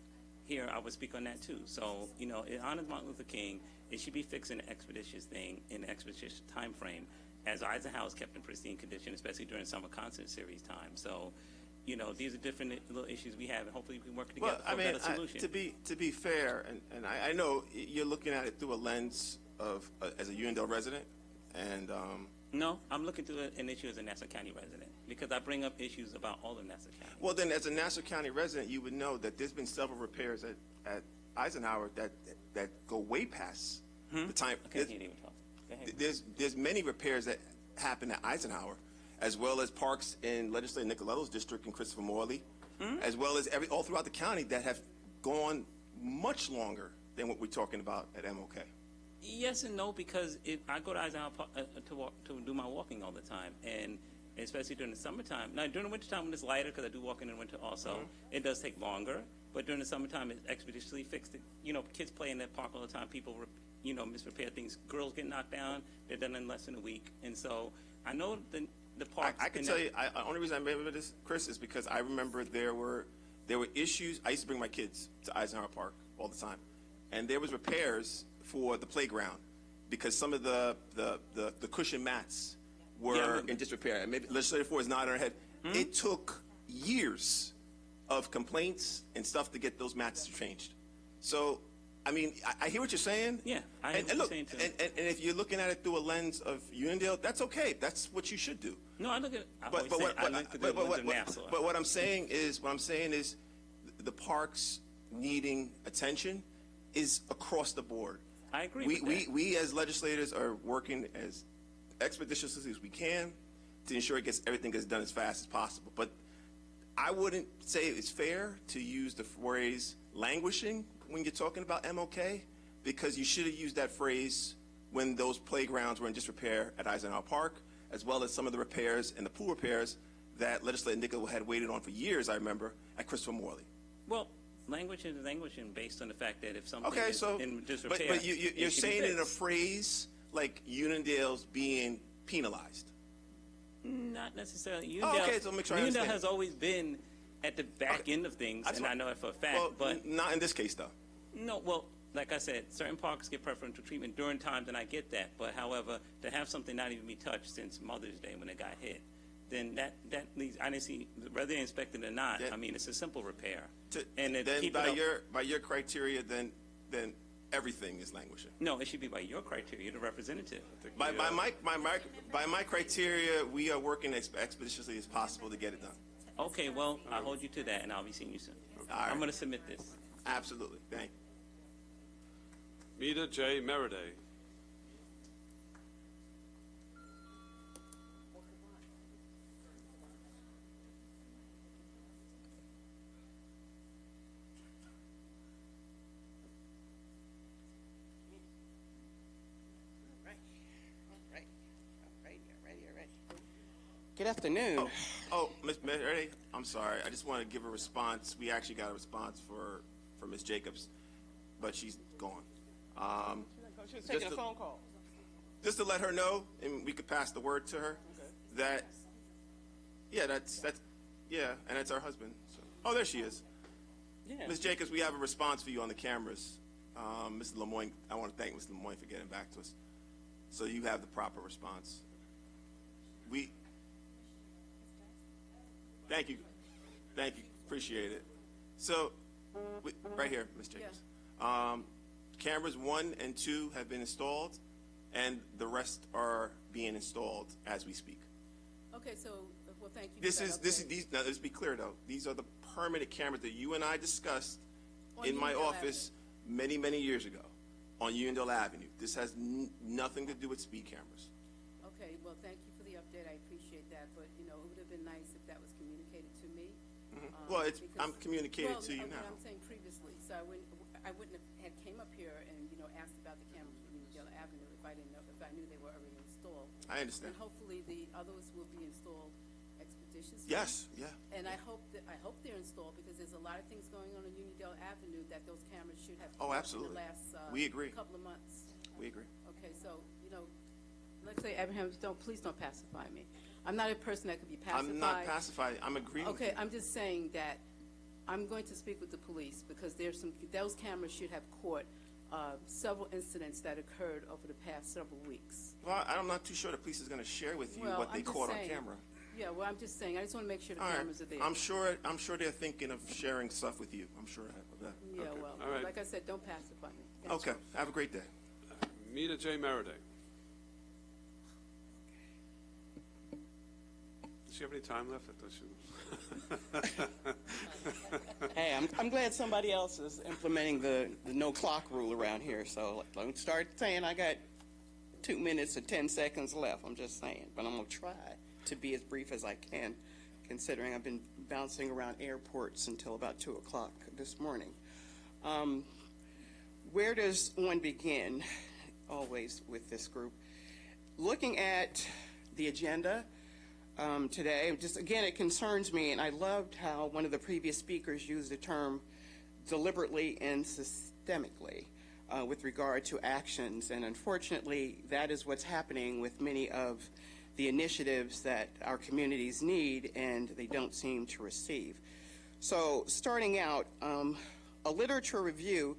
here, I would speak on that too. So, it honors Martin Luther King. It should be fixed in an expeditious thing, in an expeditious time frame, as Eisenhower's kept in pristine condition, especially during summer concert series time. So, these are different little issues we have, and hopefully we can work together for a better solution. To be fair, and I know you're looking at it through a lens of as a Uniondale resident. And no, I'm looking through an issue as a Nassau County resident because I bring up issues about all of Nassau County. Well, then, as a Nassau County resident, you would know that there's been several repairs at Eisenhower that go way past the time. I can't hear you talk. Go ahead. There's many repairs that happen at Eisenhower, as well as parks in Legislator Nicoletto's district and Christopher Morley, as well as all throughout the county that have gone much longer than what we're talking about at MLK. Yes and no, because I go to Eisenhower Park to do my walking all the time, and especially during the summertime. Now, during the wintertime when it's lighter, because I do walk in the winter also, it does take longer. But during the summertime, it's expeditiously fixed. Kids play in that park all the time. People, misrepair things. Girls get knocked down. They're done in less than a week. And so I know the park. I can tell you, the only reason I remember this, Chris, is because I remember there were issues. I used to bring my kids to Eisenhower Park all the time, and there was repairs for the playground because some of the cushion mats were in disrepair. And maybe Legislator Ford is nodding her head. It took years of complaints and stuff to get those mats changed. So, I mean, I hear what you're saying. Yeah, I hear what you're saying too. And if you're looking at it through a lens of Uniondale, that's okay. That's what you should do. No, I look at it. But what I'm saying is the parks needing attention is across the board. I agree with that. We as legislators are working as expeditiously as we can to ensure everything gets done as fast as possible. But I wouldn't say it's fair to use the phrase languishing when you're talking about MLK, because you should have used that phrase when those playgrounds were in disrepair at Eisenhower Park, as well as some of the repairs and the pool repairs that legislator Nicola had waited on for years, I remember, at Christopher Morley. Well, language is language, and based on the fact that if something Okay, is so, in disrepair, but you're it should be saying it in a fixed. phrase like Uniondale's being penalized. Not necessarily. Oh, okay, so make sure I Uniondale understand. has always been at the back end of things, and I know it for a fact. Well, but not in this case, though. no, well, like I said, certain parks get preferential treatment during times, and I get that. But however, to have something not even be touched since Mother's Day when it got hit, then that leads. I didn't see whether they inspected it or not. Yeah. I mean, it's a simple repair. Then keep by it up. by your criteria, then everything is languishing. No, it should be by your criteria, the representative. By my criteria, we are working as expeditiously as possible to get it done. Okay, well, I'll hold you to that, and I'll be seeing you soon. All right. I'm going to submit this. Absolutely. Thank you. Mita J. Meriday. Good afternoon. Oh, Ms. Meriday, I'm sorry. I just want to give a response. We actually got a response for Ms. Jacobs, but she's gone. She was taking a phone call. Just to let her know, and we could pass the word to her, that, yeah, that's and it's our husband. So. Oh, there she is. Yeah. Ms. Jacobs, we have a response for you on the cameras. Mr. Lemoyne, I want to thank Mr. Lemoyne for getting back to us. So you have the proper response. Thank you. Thank you. Appreciate it. So, right here, Ms. Jacobs. Cameras 1 and 2 have been installed, and the rest are being installed as we speak. Okay, so, well, thank you. Now, let's be clear, though. These are the permanent cameras that you and I discussed On in my Uniondale office many, many years ago on Uniondale Avenue. This has nothing to do with speed cameras. Okay, well, thank you for the update. I appreciate that, but, you know, it would have been nice if that was communicated to me. Well, I'm communicating to you okay, now. I'm saying previously, so I wouldn't have had came up here and, you know, asked about the cameras for Uniondale Avenue if I knew they were already installed. I understand. And hopefully the others will be installed expeditiously. Yes, yeah. And I hope they're installed because there's a lot of things going on Uniondale Avenue that those cameras should have. Oh, caught absolutely. In the last We agree. couple of months. We agree. Okay, so, you know, let's say, Abraham, please don't pacify me. I'm not a person that could be pacified. I'm not pacified. I'm agreeing with you. Okay, I'm just saying that I'm going to speak with the police because those cameras should have caught several incidents that occurred over the past several weeks. Well, I'm not too sure the police is going to share with you what they caught on camera. Yeah, well, I'm just saying, I just want to make sure the All right. cameras are there. I'm sure they're thinking of sharing stuff with you. I'm sure of that. Yeah, Okay. well, All right. like I said, don't pacify me. Thank Okay. Have a great day. Mita J. Meriday. Does she have any time left? I thought she Hey, I'm glad somebody else is implementing the no clock rule around here. So don't start saying I got 2 minutes and 10 seconds left. I'm just saying. But I'm going to try to be as brief as I can, considering I've been bouncing around airports until about 2 o'clock this morning. Where does one begin, always with this group? Looking at the agenda today, just again, it concerns me, and I loved how one of the previous speakers used the term deliberately and systemically with regard to actions, and unfortunately, that is what's happening with many of the initiatives that our communities need, and they don't seem to receive. So, starting out, a literature review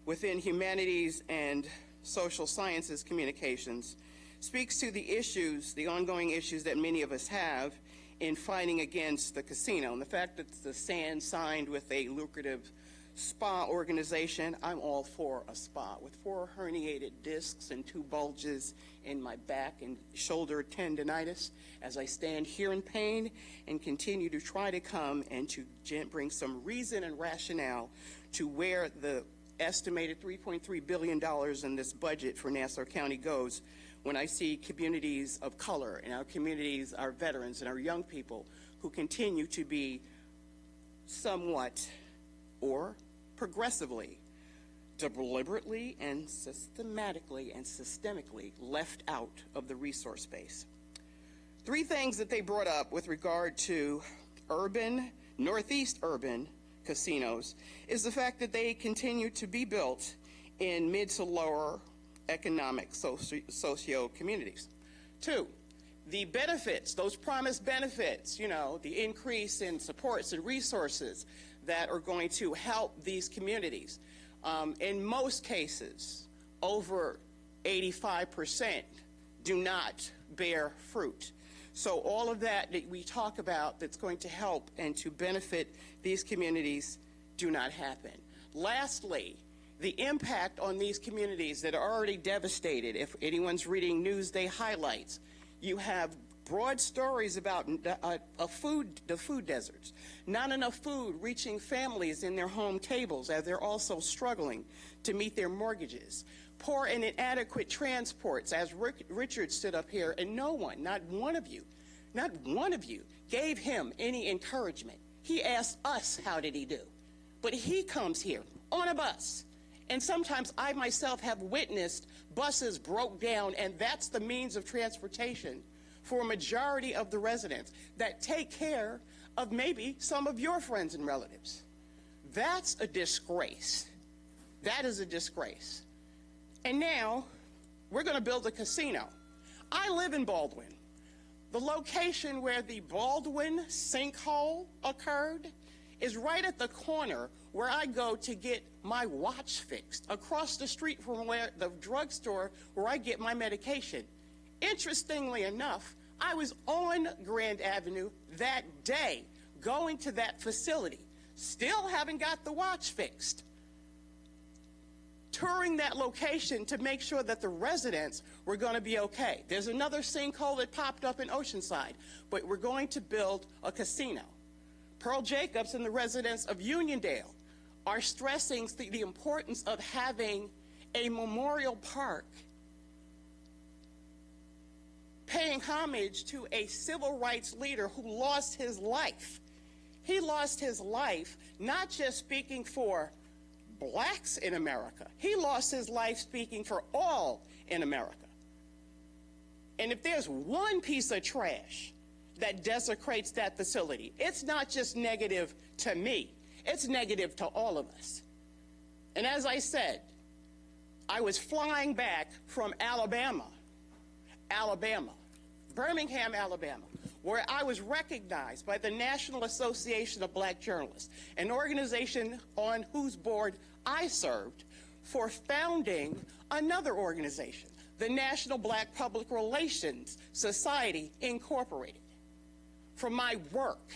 within humanities and social sciences communications speaks to the issues, the ongoing issues that many of us have in fighting against the casino. And the fact that the SAND signed with a lucrative spa organization, I'm all for a spa. With 4 herniated discs and 2 bulges in my back and shoulder tendonitis, as I stand here in pain and continue to try to come and to bring some reason and rationale to where the estimated $3.3 billion in this budget for Nassau County goes, when I see communities of color and our communities, our veterans and our young people who continue to be somewhat or progressively deliberately and systematically and systemically left out of the resource base. Three things that they brought up with regard to northeast urban casinos is the fact that they continue to be built in mid to lower economic socio communities. Two, the benefits, those promised benefits, the increase in supports and resources that are going to help these communities. In most cases, over 85% do not bear fruit. So all of that we talk about that's going to help and to benefit these communities do not happen. Lastly, the impact on these communities that are already devastated. If anyone's reading Newsday highlights, you have broad stories about the food deserts, not enough food reaching families in their home tables as they're also struggling to meet their mortgages. Poor and inadequate transports, as Richard stood up here, and no one, not one of you, gave him any encouragement. He asked us, how did he do? But he comes here on a bus. And sometimes I myself have witnessed buses broke down, and that's the means of transportation for a majority of the residents that take care of maybe some of your friends and relatives. That's a disgrace. That is a disgrace. And now we're going to build a casino. I live in Baldwin. The location where the Baldwin sinkhole occurred is right at the corner where I go to get my watch fixed, across the street from where the drugstore where I get my medication. Interestingly enough, I was on Grand Avenue that day going to that facility, still haven't got the watch fixed, touring that location to make sure that the residents were going to be okay. There's another sinkhole that popped up in Oceanside, but we're going to build a casino. Pearl Jacobs and the residents of Uniondale are stressing the importance of having a memorial park paying homage to a civil rights leader who lost his life. He lost his life not just speaking for blacks in America. He lost his life speaking for all in America. And if there's one piece of trash that desecrates that facility, it's not just negative to me, it's negative to all of us. And as I said, I was flying back from Birmingham, Alabama, where I was recognized by the National Association of Black Journalists, an organization on whose board I served, for founding another organization, the National Black Public Relations Society, Incorporated. For my work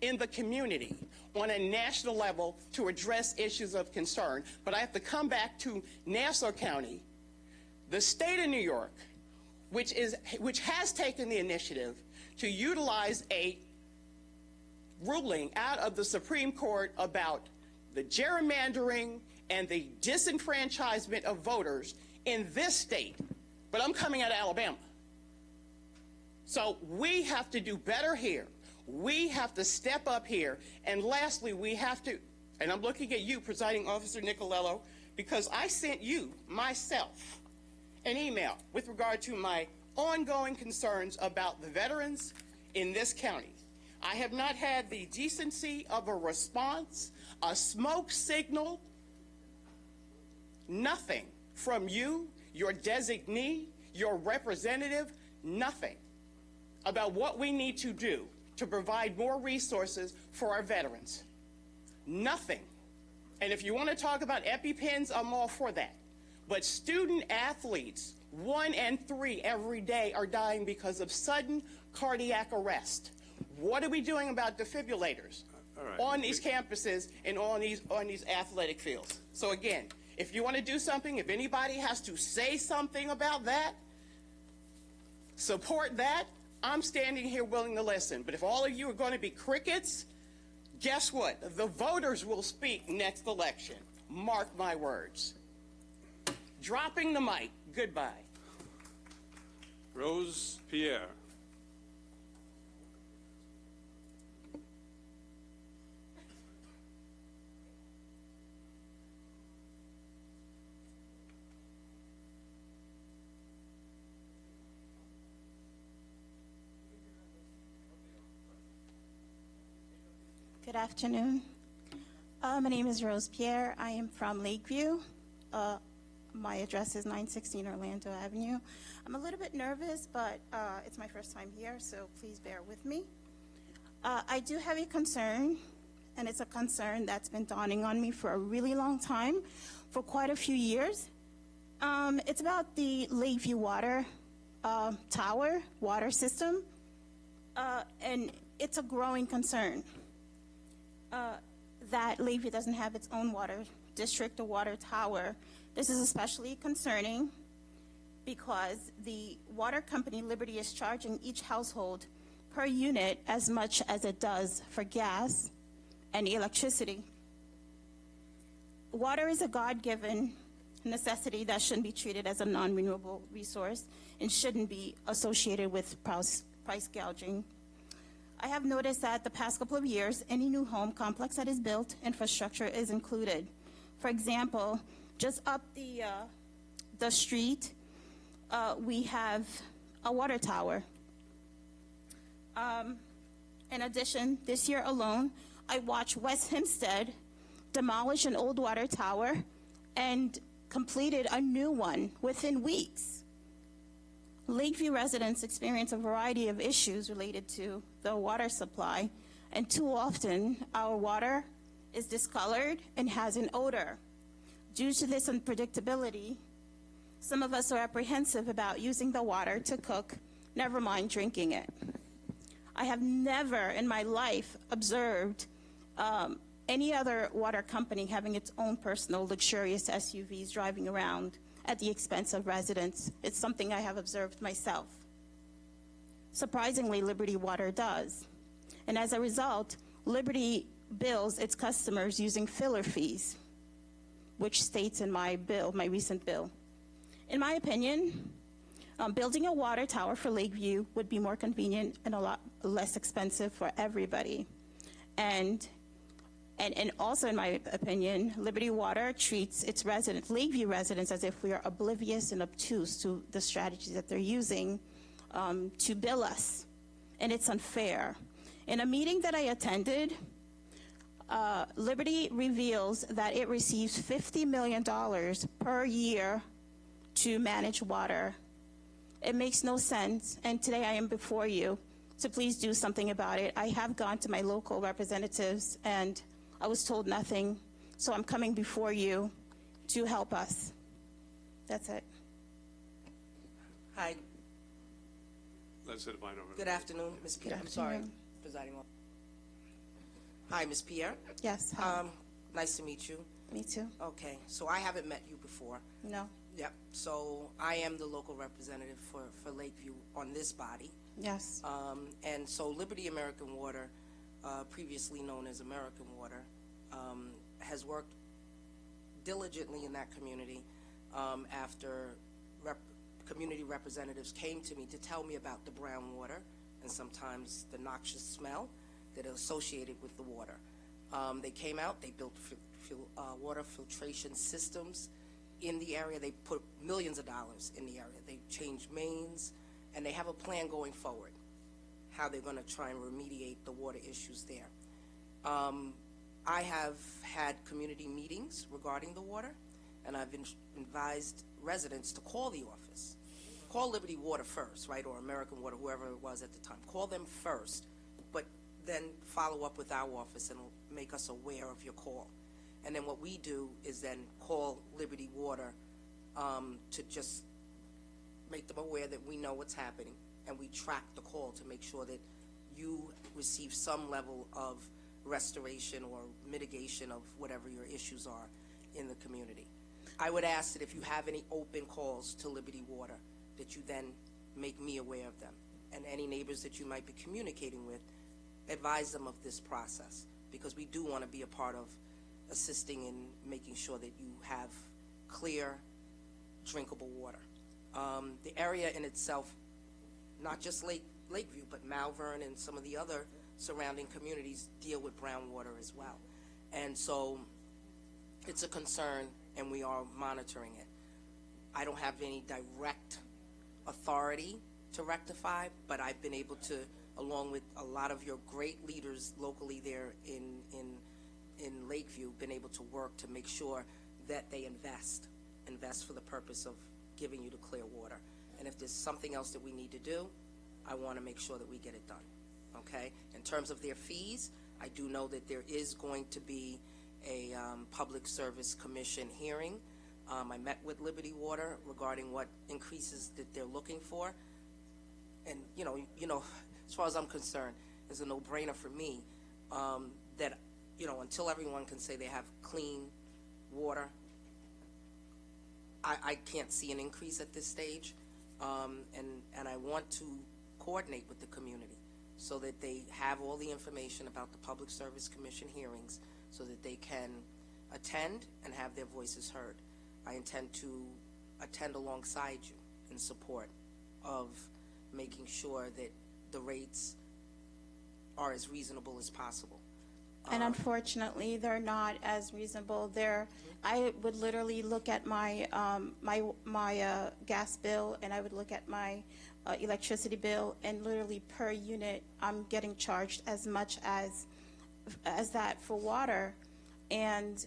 in the community on a national level to address issues of concern. But I have to come back to Nassau County, the state of New York, which has taken the initiative to utilize a ruling out of the Supreme Court about the gerrymandering and the disenfranchisement of voters in this state. But I'm coming out of Alabama. So we have to do better here. We have to step up here. And lastly, we have to, and I'm looking at you, Presiding Officer Nicolello, because I sent you, myself, an email with regard to my ongoing concerns about the veterans in this county. I have not had the decency of a response, a smoke signal, nothing from you, your designee, your representative, nothing about what we need to do to provide more resources for our veterans. Nothing. And if you want to talk about EpiPens, I'm all for that. But student athletes, 1 and 3 every day, are dying because of sudden cardiac arrest. What are we doing about defibrillators on these campuses and on these athletic fields? So again, if you want to do something, if anybody has to say something about that, support that, I'm standing here willing to listen. But if all of you are going to be crickets, guess what? The voters will speak next election. Mark my words. Dropping the mic. Goodbye. Rose Pierre. Good afternoon. My name is Rose Pierre. I am from Lakeview. My address is 916 Orlando Avenue. I'm a little bit nervous, but it's my first time here, so please bear with me. I do have a concern, and it's a concern that's been dawning on me for a really long time, for quite a few years. It's about the Lakeview water tower, water system, and it's a growing concern that Lakeview doesn't have its own water district or water tower. This is especially concerning because the water company, Liberty, is charging each household per unit as much as it does for gas and electricity. Water is a God-given necessity that shouldn't be treated as a non-renewable resource and shouldn't be associated with price gouging. I have noticed that the past couple of years, any new home complex that is built, infrastructure is included. For example, just up the street, we have a water tower. In addition, this year alone, I watched West Hempstead demolish an old water tower and completed a new one within weeks. Lakeview residents experience a variety of issues related to the water supply, and too often our water is discolored and has an odor. Due to this unpredictability, some of us are apprehensive about using the water to cook, never mind drinking it. I have never in my life observed any other water company having its own personal luxurious SUVs driving around at the expense of residents. It's something I have observed myself. Surprisingly, Liberty Water does. And as a result, Liberty bills its customers using filler fees, which states in my bill, my recent bill. In my opinion, building a water tower for Lakeview would be more convenient and a lot less expensive for everybody. And also, in my opinion, Liberty Water treats its residents, Lakeview residents, as if we are oblivious and obtuse to the strategies that they're using to bill us, and it's unfair. In a meeting that I attended, Liberty reveals that it receives $50 million per year to manage water. It makes no sense, and today I am before you to please do something about it. I have gone to my local representatives, and I was told nothing, so I'm coming before you to help us. That's it. Hi. Let's sit over. Good afternoon, Ms. Pierre. I'm sorry, presiding officer. Hi, Ms. Pierre. Yes, hi. Nice to meet you. Me too. Okay, so I haven't met you before. No. Yep, so I am the local representative for Lakeview on this body. Yes. And so Liberty American Water, previously known as American Water, has worked diligently in that community after community representatives came to me to tell me about the brown water and sometimes the noxious smell that are associated with the water. They came out, they built water filtration systems in the area. They put millions of dollars in the area. They changed mains, and they have a plan going forward, how they're going to try and remediate the water issues there. I have had community meetings regarding the water, and I've advised residents to call the office. Call Liberty Water first, right, or American Water, whoever it was at the time. Call them first, but then follow up with our office and make us aware of your call. And then what we do is then call Liberty Water to just make them aware that we know what's happening, and we track the call to make sure that you receive some level of restoration or mitigation of whatever your issues are in the community. I would ask that if you have any open calls to Liberty Water, that you then make me aware of them. And any neighbors that you might be communicating with, advise them of this process, because we do want to be a part of assisting in making sure that you have clear, drinkable water. The area in itself, not just Lakeview, but Malvern and some of the other surrounding communities deal with brown water as well. And so it's a concern, and we are monitoring it. I don't have any direct authority to rectify, but I've been able to along with a lot of your great leaders locally there in Lakeview, been able to work to make sure that they invest for the purpose of giving you the clear water. And if there's something else that we need to do, I want to make sure that we get it done, okay? In terms of their fees, I do know that there is going to be a Public Service Commission hearing. I met with Liberty Water regarding what increases that they're looking for. And, you know, as far as I'm concerned, it's a no-brainer for me that, you know, until everyone can say they have clean water, I can't see an increase at this stage. And I want to coordinate with the community so that they have all the information about the Public Service Commission hearings so that they can attend and have their voices heard. I intend to attend alongside you in support of making sure that the rates are as reasonable as possible. And unfortunately, they're not as reasonable. I would literally look at my gas bill, and I would look at my electricity bill, and literally per unit, I'm getting charged as much as that for water. And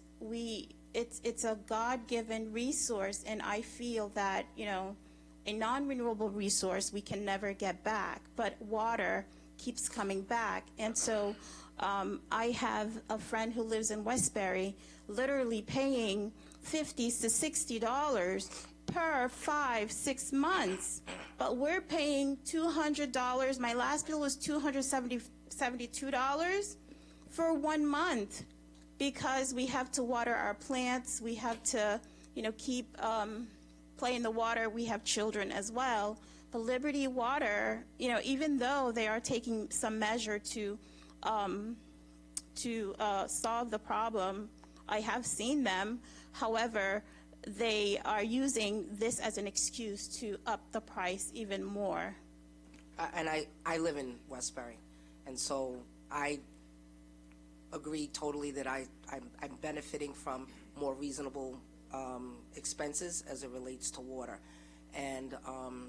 it's a God-given resource, and I feel that, you know, a non-renewable resource we can never get back, but water keeps coming back. And so I have a friend who lives in Westbury, literally paying $50 to $60 per 5-6 months, but we're paying $200. My last bill was $272 for 1 month because we have to water our plants. We have to, you know, keep play in the water. We have children as well. But Liberty Water, you know, even though they are taking some measure to solve the problem, I have seen them. However, they are using this as an excuse to up the price even more. And I live in Westbury, and so I agree totally that I'm benefiting from more reasonable expenses as it relates to water. And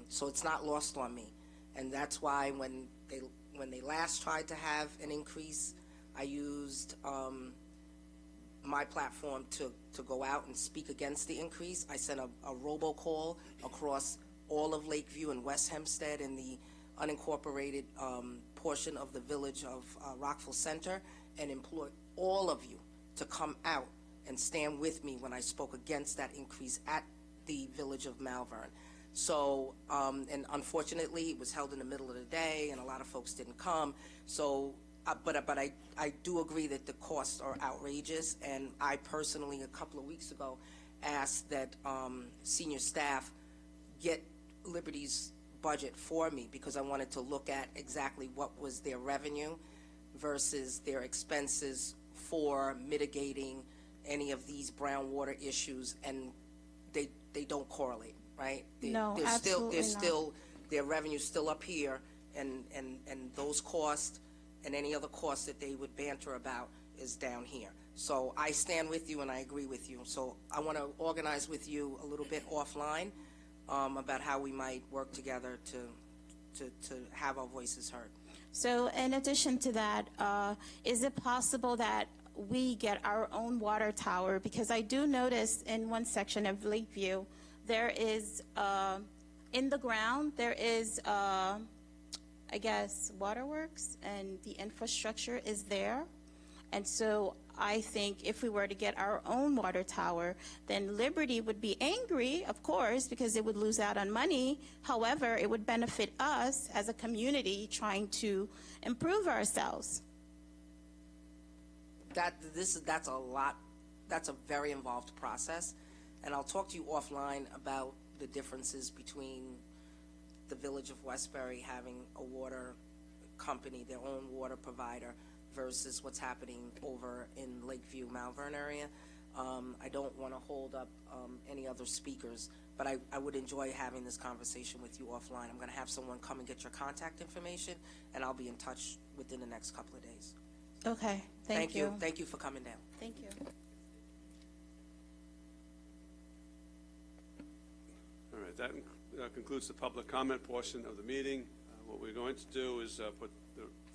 so it's not lost on me. And that's why when they last tried to have an increase, I used my platform to go out and speak against the increase. I sent a robocall across all of Lakeview and West Hempstead and the unincorporated portion of the village of Rockville Center, and implored all of you to come out and stand with me when I spoke against that increase at the village of Malvern. So, and unfortunately, it was held in the middle of the day, and a lot of folks didn't come. So, but I do agree that the costs are outrageous, and I personally, a couple of weeks ago, asked that senior staff get Liberty's budget for me because I wanted to look at exactly what was their revenue versus their expenses for mitigating any of these brown water issues, and they don't correlate, right? No, absolutely not. Their revenue's still up here, and those costs and any other costs that they would banter about is down here. So I stand with you and I agree with you. So I want to organize with you a little bit offline about how we might work together to have our voices heard. So in addition to that, is it possible that we get our own water tower? Because I do notice in one section of Lakeview, there is, in the ground, there is, I guess, waterworks, and the infrastructure is there. And so I think if we were to get our own water tower, then Liberty would be angry, of course, because it would lose out on money. However, it would benefit us as a community trying to improve ourselves. That's a lot. That's a very involved process, and I'll talk to you offline about the differences between the village of Westbury having a water company, their own water provider, versus what's happening over in Lakeview, Malvern area. I don't want to hold up any other speakers, but I would enjoy having this conversation with you offline. I'm going to have someone come and get your contact information, and I'll be in touch within the next couple of days. Okay, thank you. Thank you for coming down. Thank you. All right, that concludes the public comment portion of the meeting. What we're going to do is put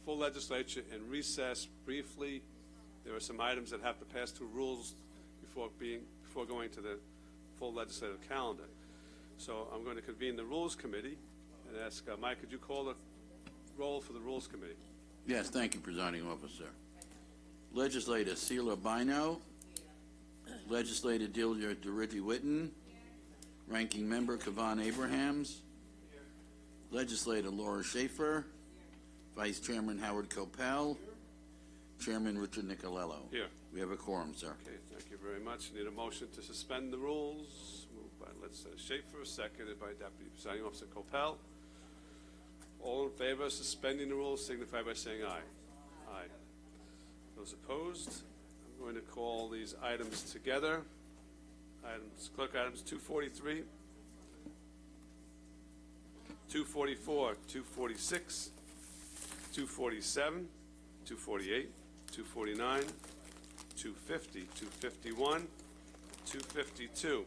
full legislature in recess briefly. There are some items that have to pass through rules before going to the full legislative calendar. So I'm going to convene the Rules Committee and ask, Mike, could you call the roll for the Rules Committee? Yes, thank you, Presiding Officer. Legislator Sheila Bino. Legislator Delia Durriti-Witten. Ranking Member Kavan Abrahams. Legislator Laura Schaefer. Vice Chairman Howard Copel. Chairman Richard Nicolello. Here. We have a quorum, sir. Okay, thank you very much. Need a motion to suspend the rules. Moved by Legislator Schaefer, seconded by Deputy Presiding Officer Copel. All in favor of suspending the rules signify by saying aye. Aye. Those opposed? I'm going to call these items together. Clerk, items 243, 244, 246, 247, 248, 249, 250, 251, 252.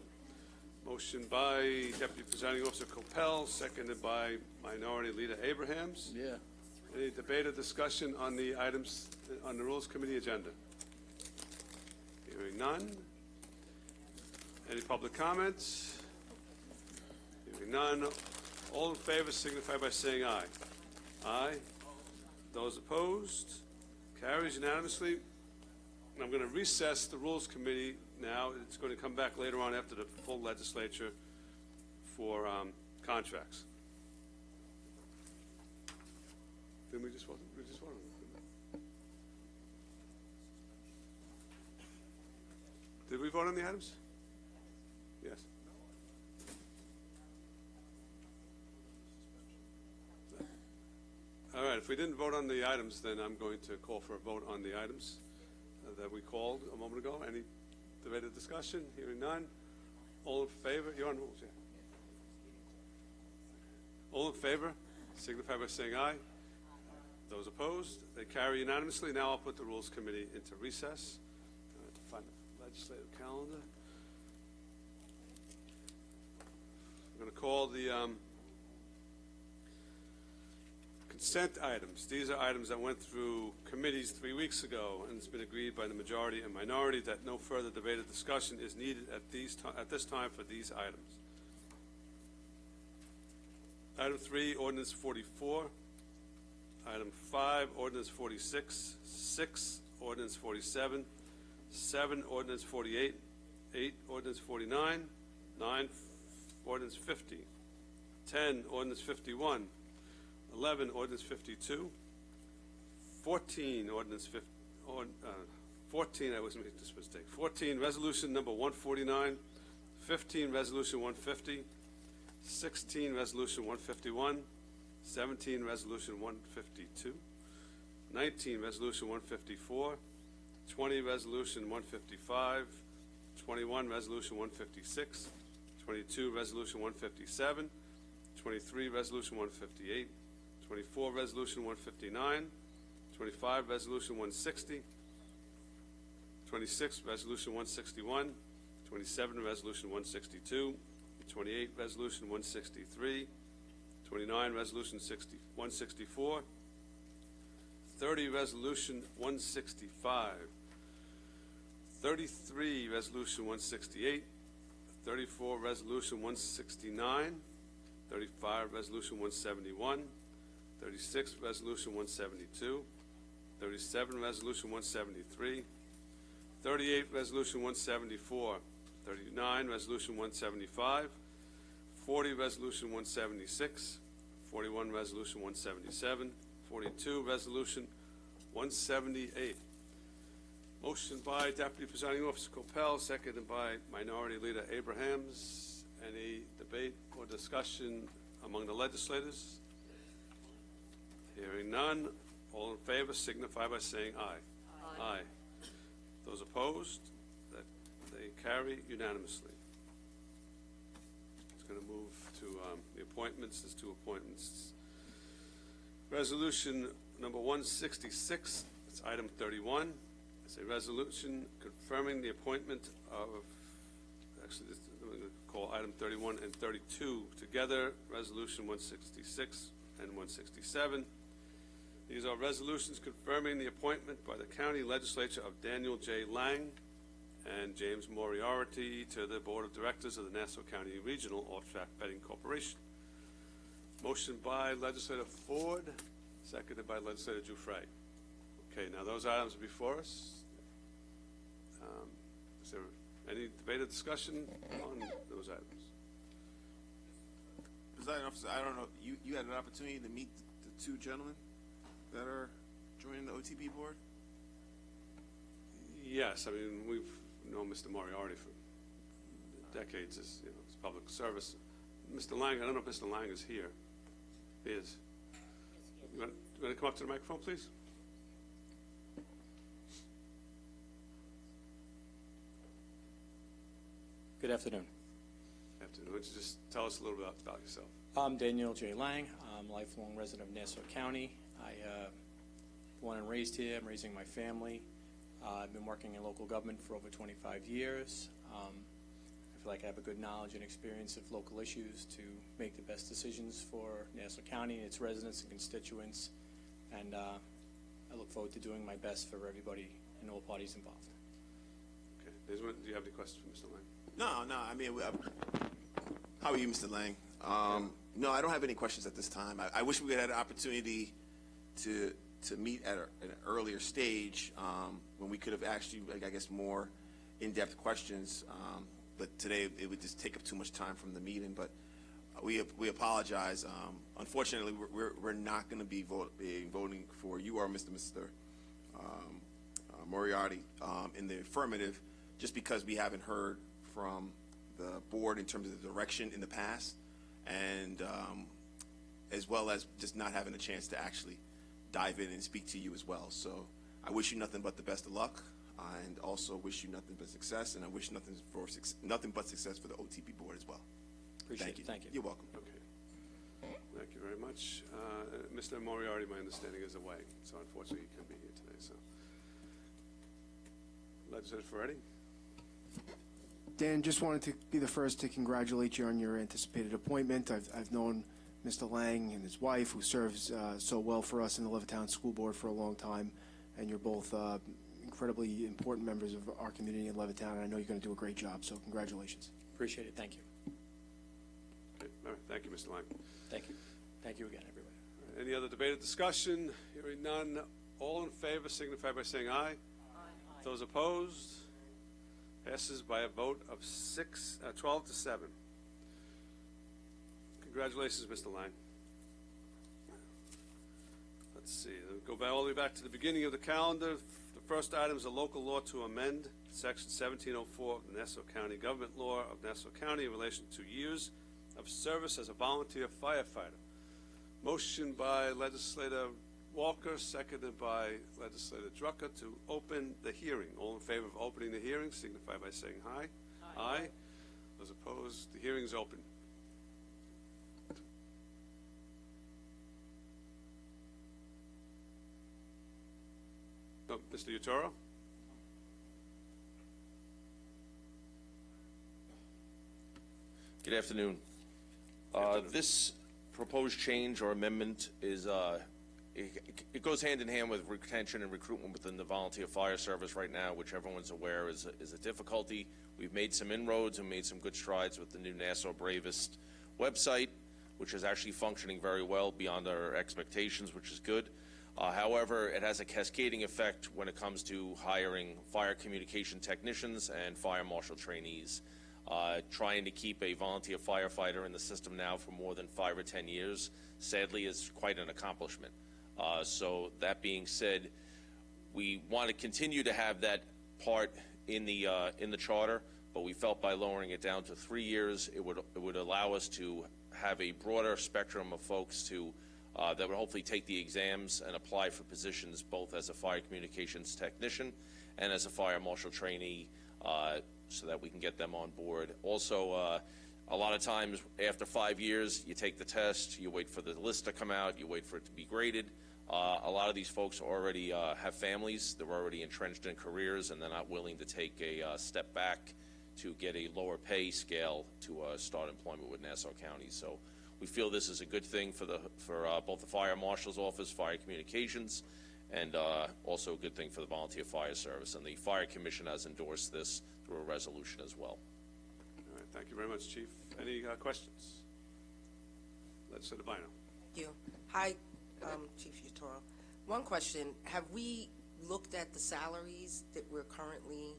Motion by Deputy Presiding Officer Copel, seconded by Minority Leader Abrahams. Yeah. Any debate or discussion on the items on the Rules Committee agenda? Hearing none. Any public comments? Hearing none. All in favor signify by saying aye. Aye. Those opposed? Carries unanimously. I'm going to recess the Rules Committee now. It's going to come back later on after the full legislature for contracts. Didn't we just vote? We just voted. Did we vote on the items? Yes. All right, if we didn't vote on the items, then I'm going to call for a vote on the items that we called a moment ago. Any debate or discussion? Hearing none. All in favor? You're on rules, yeah. All in favor? Signify by saying aye. Those opposed? They carry unanimously. Now I'll put the Rules Committee into recess. I have to find the legislative calendar. I'm going to call the consent items. These are items that went through committees 3 weeks ago, and it's been agreed by the majority and minority that no further debate or discussion is needed at this time for these items. Item 3, Ordinance 44. Item 5, Ordinance 46. 6, Ordinance 47. 7, Ordinance 48. 8, Ordinance 49. 9, Ordinance 50. 10, Ordinance 51. 11, Ordinance 52. 14, Ordinance 50. 14, I was making this mistake. 14, Resolution number 149. 15, Resolution 150. 16, Resolution 151. 17, Resolution 152. 19, Resolution 154. 20, Resolution 155. 21, Resolution 156. 22, Resolution 157. 23, Resolution 158. 24, Resolution 159. 25, Resolution 160. 26, Resolution 161. 27, Resolution 162. 28, Resolution 163. 29, Resolution 164. 30, Resolution 165. 33, Resolution 168. 34, Resolution 169. 35, Resolution 171. 36, Resolution 172. 37, Resolution 173. 38, Resolution 174. 39, Resolution 175. 40, Resolution 176. 41, Resolution 177. 42, Resolution 178. Motion by Deputy Presiding Officer Copel, seconded by Minority Leader Abrahams. Any debate or discussion among the legislators? Hearing none. All in favor signify by saying aye. Aye. Those opposed? That they carry unanimously. It's going to move to the appointments. There's 2 appointments. Resolution number 166. It's item 31. It's a resolution confirming the appointment of, actually, I'm going to call item 31 and 32 together, Resolution 166 and 167. These are resolutions confirming the appointment by the county legislature of Daniel J. Lang and James Moriarty to the Board of Directors of the Nassau County Regional Off-Track Betting Corporation. Motion by Legislator Ford, seconded by Legislator Giuffre. Okay, now those items are before us. Is there any debate or discussion on those items? Presiding Officer, I don't know, you had an opportunity to meet the two gentlemen that are joining the OTB board? Yes, I mean, we've known Mr. Moriarty for decades as, as public service. Mr. Lang, I don't know if Mr. Lang is here. He is. You want to come up to the microphone, please? Good afternoon. Afternoon. Why don't you just tell us a little bit about yourself? I'm Daniel J. Lang. I'm a lifelong resident of Nassau County. I born and raised here. I'm raising my family. I've been working in local government for over 25 years. I feel like I have a good knowledge and experience of local issues to make the best decisions for Nassau County and its residents and constituents. And I look forward to doing my best for everybody and all parties involved. Okay. Do you have any questions for Mr. Lang? No, I mean, how are you, Mr. Lang? No, I don't have any questions at this time. I wish we had an opportunity to meet at an earlier stage when we could have actually, I guess, more in-depth questions. But today it would just take up too much time from the meeting. But we apologize. Unfortunately, we're not going to be voting for you or Mr. Moriarty in the affirmative, just because we haven't heard from the board in terms of the direction in the past, and as well as just not having a chance to actually dive in and speak to you as well. So I wish you nothing but the best of luck, and also wish you nothing but success, and I wish nothing but success for the OTB board as well. Appreciate it. Thank you. You're welcome. Okay. Thank you very much. Mr. Moriarty, my understanding, is away, so unfortunately he can't be here today. So, Legislator Ferretti. Dan, just wanted to be the first to congratulate you on your anticipated appointment. I've known Mr. Lang and his wife, who serves so well for us in the Levittown School Board for a long time, and you're both incredibly important members of our community in Levittown, and I know you're going to do a great job, so congratulations. Appreciate it. Thank you. Okay. All right. Thank you, Mr. Lang. Thank you. Thank you again, everybody. Right. Any other debate or discussion? Hearing none. All in favor signify by saying aye. Aye. Those opposed? Passes by a vote of 12 to 7. Congratulations, Mr. Lang. Let's see. We'll go all the way back to the beginning of the calendar. The first item is a local law to amend Section 1704 of the Nassau County Government Law of Nassau County in relation to years of service as a volunteer firefighter. Motion by Legislator Walker, seconded by Legislator Drucker, to open the hearing. All in favor of opening the hearing signify by saying aye. Aye. Those opposed, the hearing is open. Mr. Utoro? Good afternoon. This proposed change or amendment is it goes hand in hand with retention and recruitment within the volunteer fire service right now, which everyone's aware is a difficulty. We've made some inroads and made some good strides with the new Nassau Bravest website, which is actually functioning very well beyond our expectations, which is good. However, it has a cascading effect when it comes to hiring fire communication technicians and fire marshal trainees. Trying to keep a volunteer firefighter in the system now for more than 5 or 10 years, sadly, is quite an accomplishment. So that being said, we want to continue to have that part in the charter, but we felt by lowering it down to 3 years, it would allow us to have a broader spectrum of folks to that would hopefully take the exams and apply for positions both as a fire communications technician and as a fire marshal trainee, so that we can get them on board. Also, a lot of times after 5 years, you take the test, you wait for the list to come out, you wait for it to be graded. A lot of these folks already have families, they're already entrenched in careers, and they're not willing to take a step back to get a lower pay scale to start employment with Nassau County. So We feel this is a good thing for both the fire marshal's office, fire communications, and also a good thing for the volunteer fire service. And the fire commission has endorsed this through a resolution as well. All right, thank you very much, Chief. Any questions? Legislator Bino. Thank you. Hi, Chief Utoro. One question: have we looked at the salaries that we're currently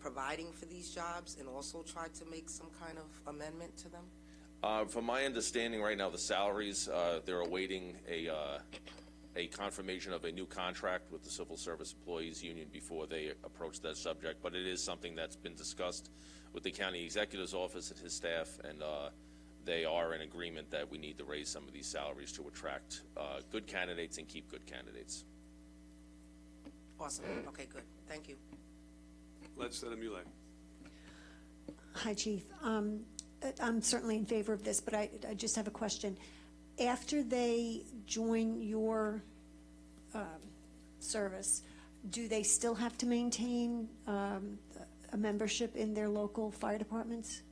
providing for these jobs, and also tried to make some kind of amendment to them? From my understanding right now, the salaries, they're awaiting a confirmation of a new contract with the Civil Service Employees Union before they approach that subject. But it is something that's been discussed with the county executive's office and his staff, and they are in agreement that we need to raise some of these salaries to attract good candidates and keep good candidates. Awesome. Okay, good. Thank you. Legislator Muley. Hi, Chief. I'm certainly in favor of this, but I just have a question. After they join your service, do they still have to maintain a membership in their local fire departments?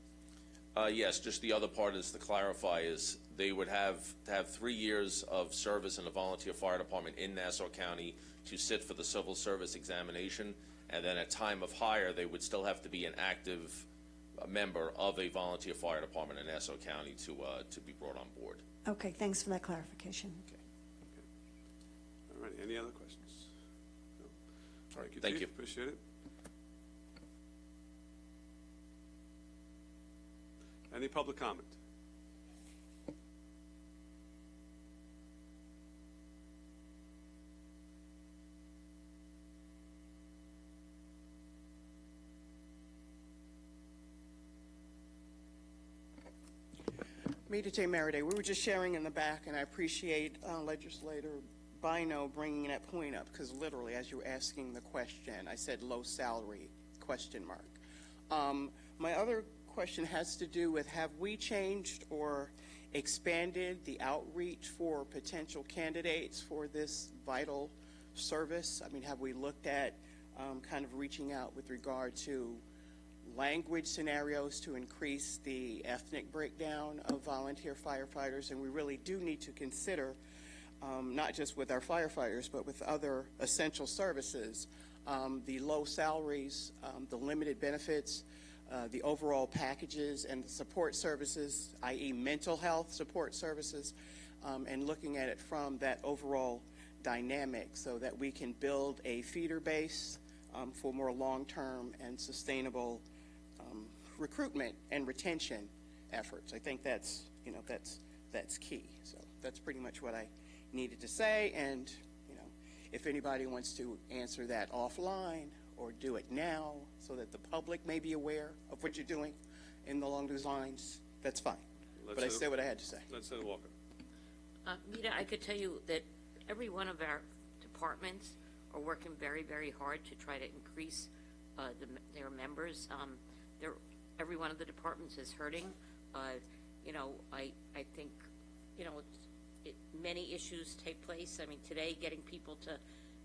Yes, just the other part is to clarify is they would have to have 3 years of service in a volunteer fire department in Nassau County to sit for the civil service examination, and then at time of hire they would still have to be an active member of a volunteer fire department in Nassau County to be brought on board. Okay, thanks for that clarification. Okay. All right, any other questions? No? Thank you, Chief. Appreciate it. Any public comment? Rita J. Meriday, we were just sharing in the back, and I appreciate Legislator Bino bringing that point up, because literally, as you were asking the question, I said low salary, question mark. My other question has to do with, have we changed or expanded the outreach for potential candidates for this vital service? I mean, have we looked at kind of reaching out with regard to language scenarios to increase the ethnic breakdown of volunteer firefighters? And we really do need to consider, not just with our firefighters, but with other essential services, the low salaries, the limited benefits, the overall packages and the support services, i.e. mental health support services, and looking at it from that overall dynamic so that we can build a feeder base for more long-term and sustainable recruitment and retention efforts. I think that's, that's key. So that's pretty much what I needed to say. And, if anybody wants to answer that offline or do it now so that the public may be aware of what you're doing along those lines, that's fine. But I said what I had to say. Legislator Walker. Mita, I could tell you that every one of our departments are working very, very hard to try to increase their members. Every one of the departments is hurting. I think, many issues take place. I mean, today getting people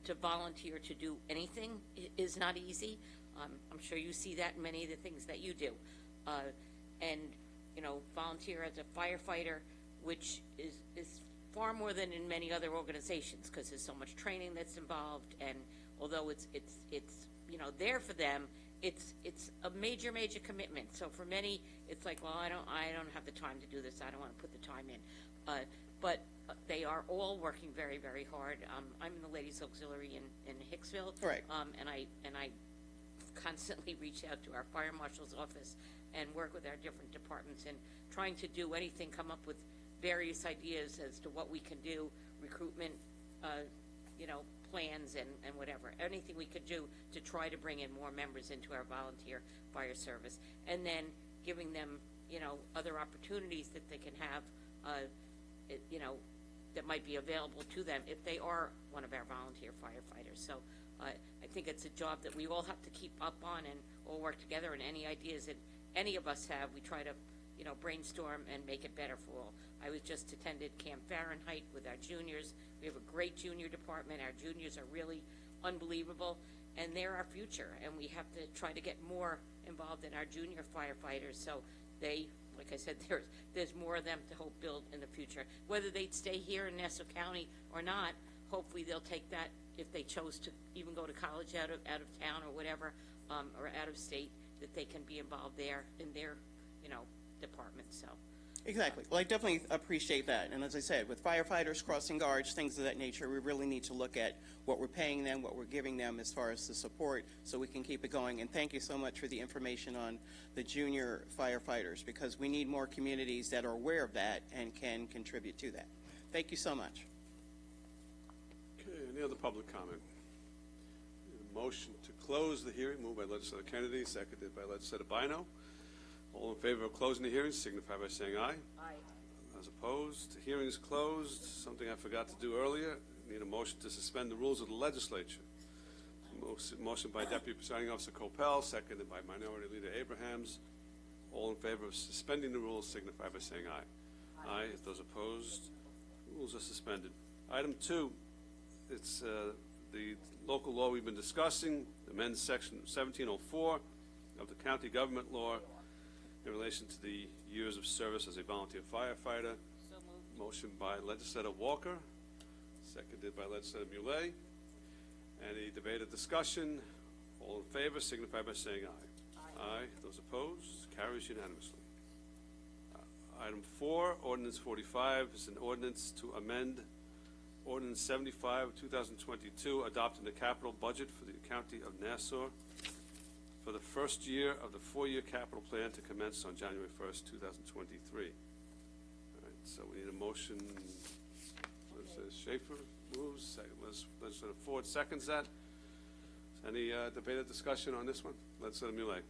to volunteer to do anything is not easy. I'm sure you see that in many of the things that you do. And, volunteer as a firefighter, which is far more than in many other organizations, because there's so much training that's involved. And although it's there for them, it's a major commitment. So for many, it's like, well, I don't have the time to do this. I don't want to put the time in. But they are all working very, very hard. I'm in the Ladies Auxiliary in Hicksville, right? And I constantly reach out to our fire marshal's office and work with our different departments and trying to do anything, come up with various ideas as to what we can do, recruitment, plans and whatever, anything we could do to try to bring in more members into our volunteer fire service, and then giving them, other opportunities that they can have, that might be available to them if they are one of our volunteer firefighters. So I think it's a job that we all have to keep up on and all work together, and any ideas that any of us have, we try to, brainstorm and make it better for all. I was just attended Camp Fahrenheit with our juniors. We have a great junior department. Our juniors are really unbelievable, and they're our future, and we have to try to get more involved in our junior firefighters so they like I said, there's more of them to hope build in the future. Whether they'd stay here in Nassau County or not, hopefully they'll take that if they chose to even go to college out of town or whatever, or out of state, that they can be involved there in their, department, so. Exactly. Well, I definitely appreciate that. And as I said, with firefighters, crossing guards, things of that nature, we really need to look at what we're paying them, what we're giving them as far as the support, so we can keep it going. And thank you so much for the information on the junior firefighters, because we need more communities that are aware of that and can contribute to that. Thank you so much. Okay, any other public comment? A motion to close the hearing, moved by Legislator Kennedy, seconded by Legislator Bino. All in favor of closing the hearing, signify by saying aye. Aye. As opposed, the hearing is closed. Something I forgot to do earlier. Need a motion to suspend the rules of the legislature. Motion by Deputy Presiding Officer Copel, seconded by Minority Leader Abrahams. All in favor of suspending the rules, signify by saying aye. Aye. Those opposed, rules are suspended. Item 2, it's the local law we've been discussing, amends Section 1704 of the County Government Law in relation to the years of service as a volunteer firefighter. So moved. Motion by Legislator Walker, seconded by Legislator Muley. Any debate or discussion? All in favor, signify by saying aye. Aye. Those opposed, carries unanimously. Item 4, Ordinance 45 is an ordinance to amend Ordinance 75 of 2022, adopting the capital budget for the County of Nassau for the first year of the 4-year capital plan to commence on January 1st, 2023. All right, so we need a motion. Legislator Schaefer moves. Legislator Ford seconds that. Any debate or discussion on this one? Legislator Muley.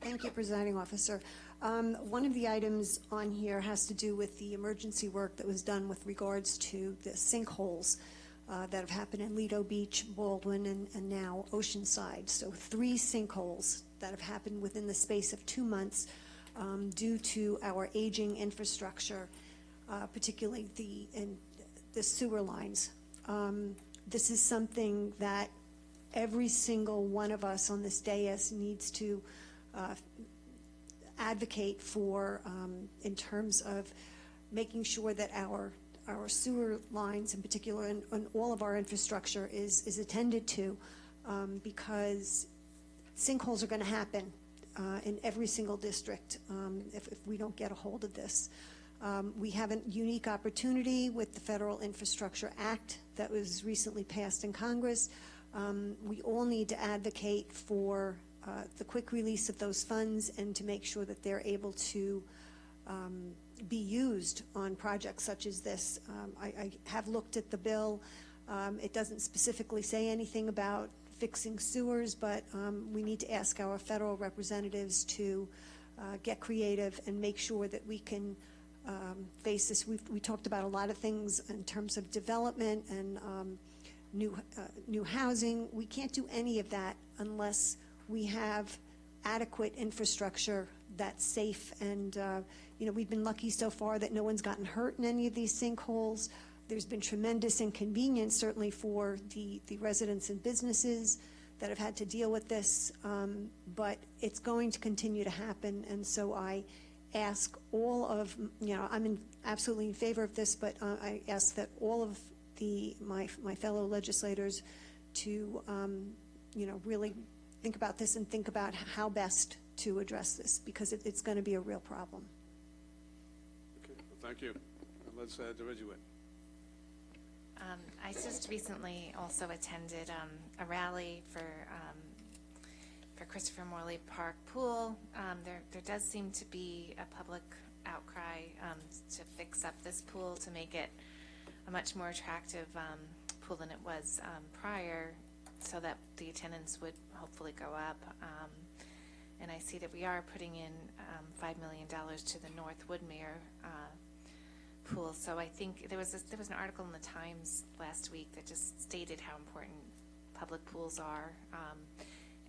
Thank you, Presiding Officer. One of the items on here has to do with the emergency work that was done with regards to the sinkholes that have happened in Lido Beach, Baldwin, and now Oceanside. So 3 sinkholes that have happened within the space of 2 months due to our aging infrastructure, particularly the sewer lines. This is something that every single one of us on this dais needs to advocate for in terms of making sure that our sewer lines in particular and all of our infrastructure is attended to, because sinkholes are going to happen in every single district if we don't get a hold of this. We have a unique opportunity with the Federal Infrastructure Act that was recently passed in Congress. We all need to advocate for the quick release of those funds and to make sure that they're able to be used on projects such as this. I have looked at the bill. It doesn't specifically say anything about fixing sewers, but we need to ask our federal representatives to get creative and make sure that we can face this. We talked about a lot of things in terms of development and new housing. We can't do any of that unless we have adequate infrastructure that's safe. And we've been lucky so far that no one's gotten hurt in any of these sinkholes. There's been tremendous inconvenience, certainly for the residents and businesses that have had to deal with this, but it's going to continue to happen. And so I ask all of, I'm absolutely in favor of this, but I ask that all of my fellow legislators to, really think about this and think about how best to address this, because it's going to be a real problem. Okay, well, thank you. Let's DeRidgewood. I just recently also attended a rally for Christopher Morley Park Pool. There does seem to be a public outcry to fix up this pool to make it a much more attractive pool than it was prior, so that the attendance would hopefully go up. And I see that we are putting in $5 million to the North Woodmere pool. So I think there was an article in the Times last week that just stated how important public pools are,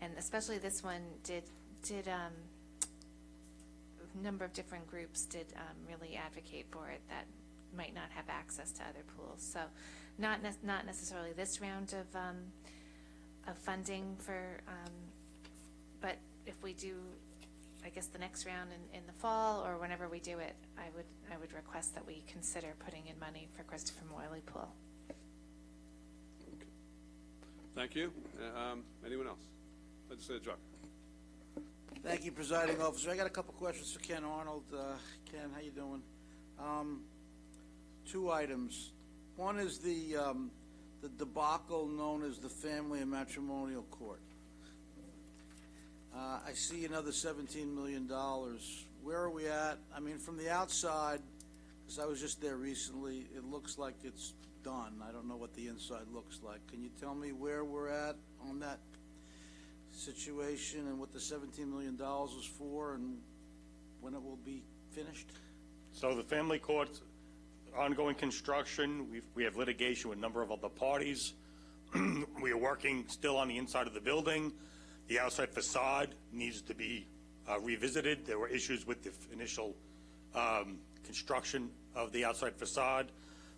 and especially this one did a number of different groups did really advocate for it that might not have access to other pools. So not necessarily this round of funding for, but if we do I guess the next round in the fall or whenever we do it, I would request that we consider putting in money for Christopher Morley Pool. Thank you. Anyone else? Legislator Drucker. Thank you, Presiding Officer. I got a couple questions for Ken Arnold. Ken, how you doing? Two items. One is the debacle known as the Family and Matrimonial Court. I see another $17 million. Where are we at? I mean, from the outside, because I was just there recently, it looks like it's done. I don't know what the inside looks like. Can you tell me where we're at on that situation and what the $17 million is for and when it will be finished? So the family court's ongoing construction. We have litigation with a number of other parties. We are working still on the inside of the building. The outside facade needs to be revisited. There were issues with the initial construction of the outside facade.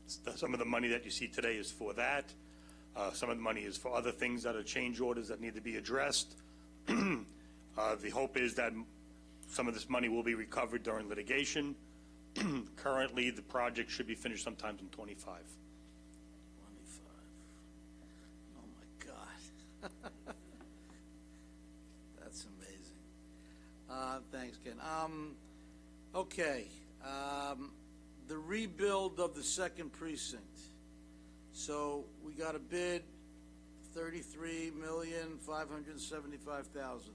Some of the money that you see today is for that. Some of the money is for other things that are change orders that need to be addressed. The hope is that some of this money will be recovered during litigation. Currently, the project should be finished sometime in 25. 25. Oh, my God. That's amazing. Thanks, Ken. Okay. The rebuild of the second precinct. So we got a bid, $33,575,000.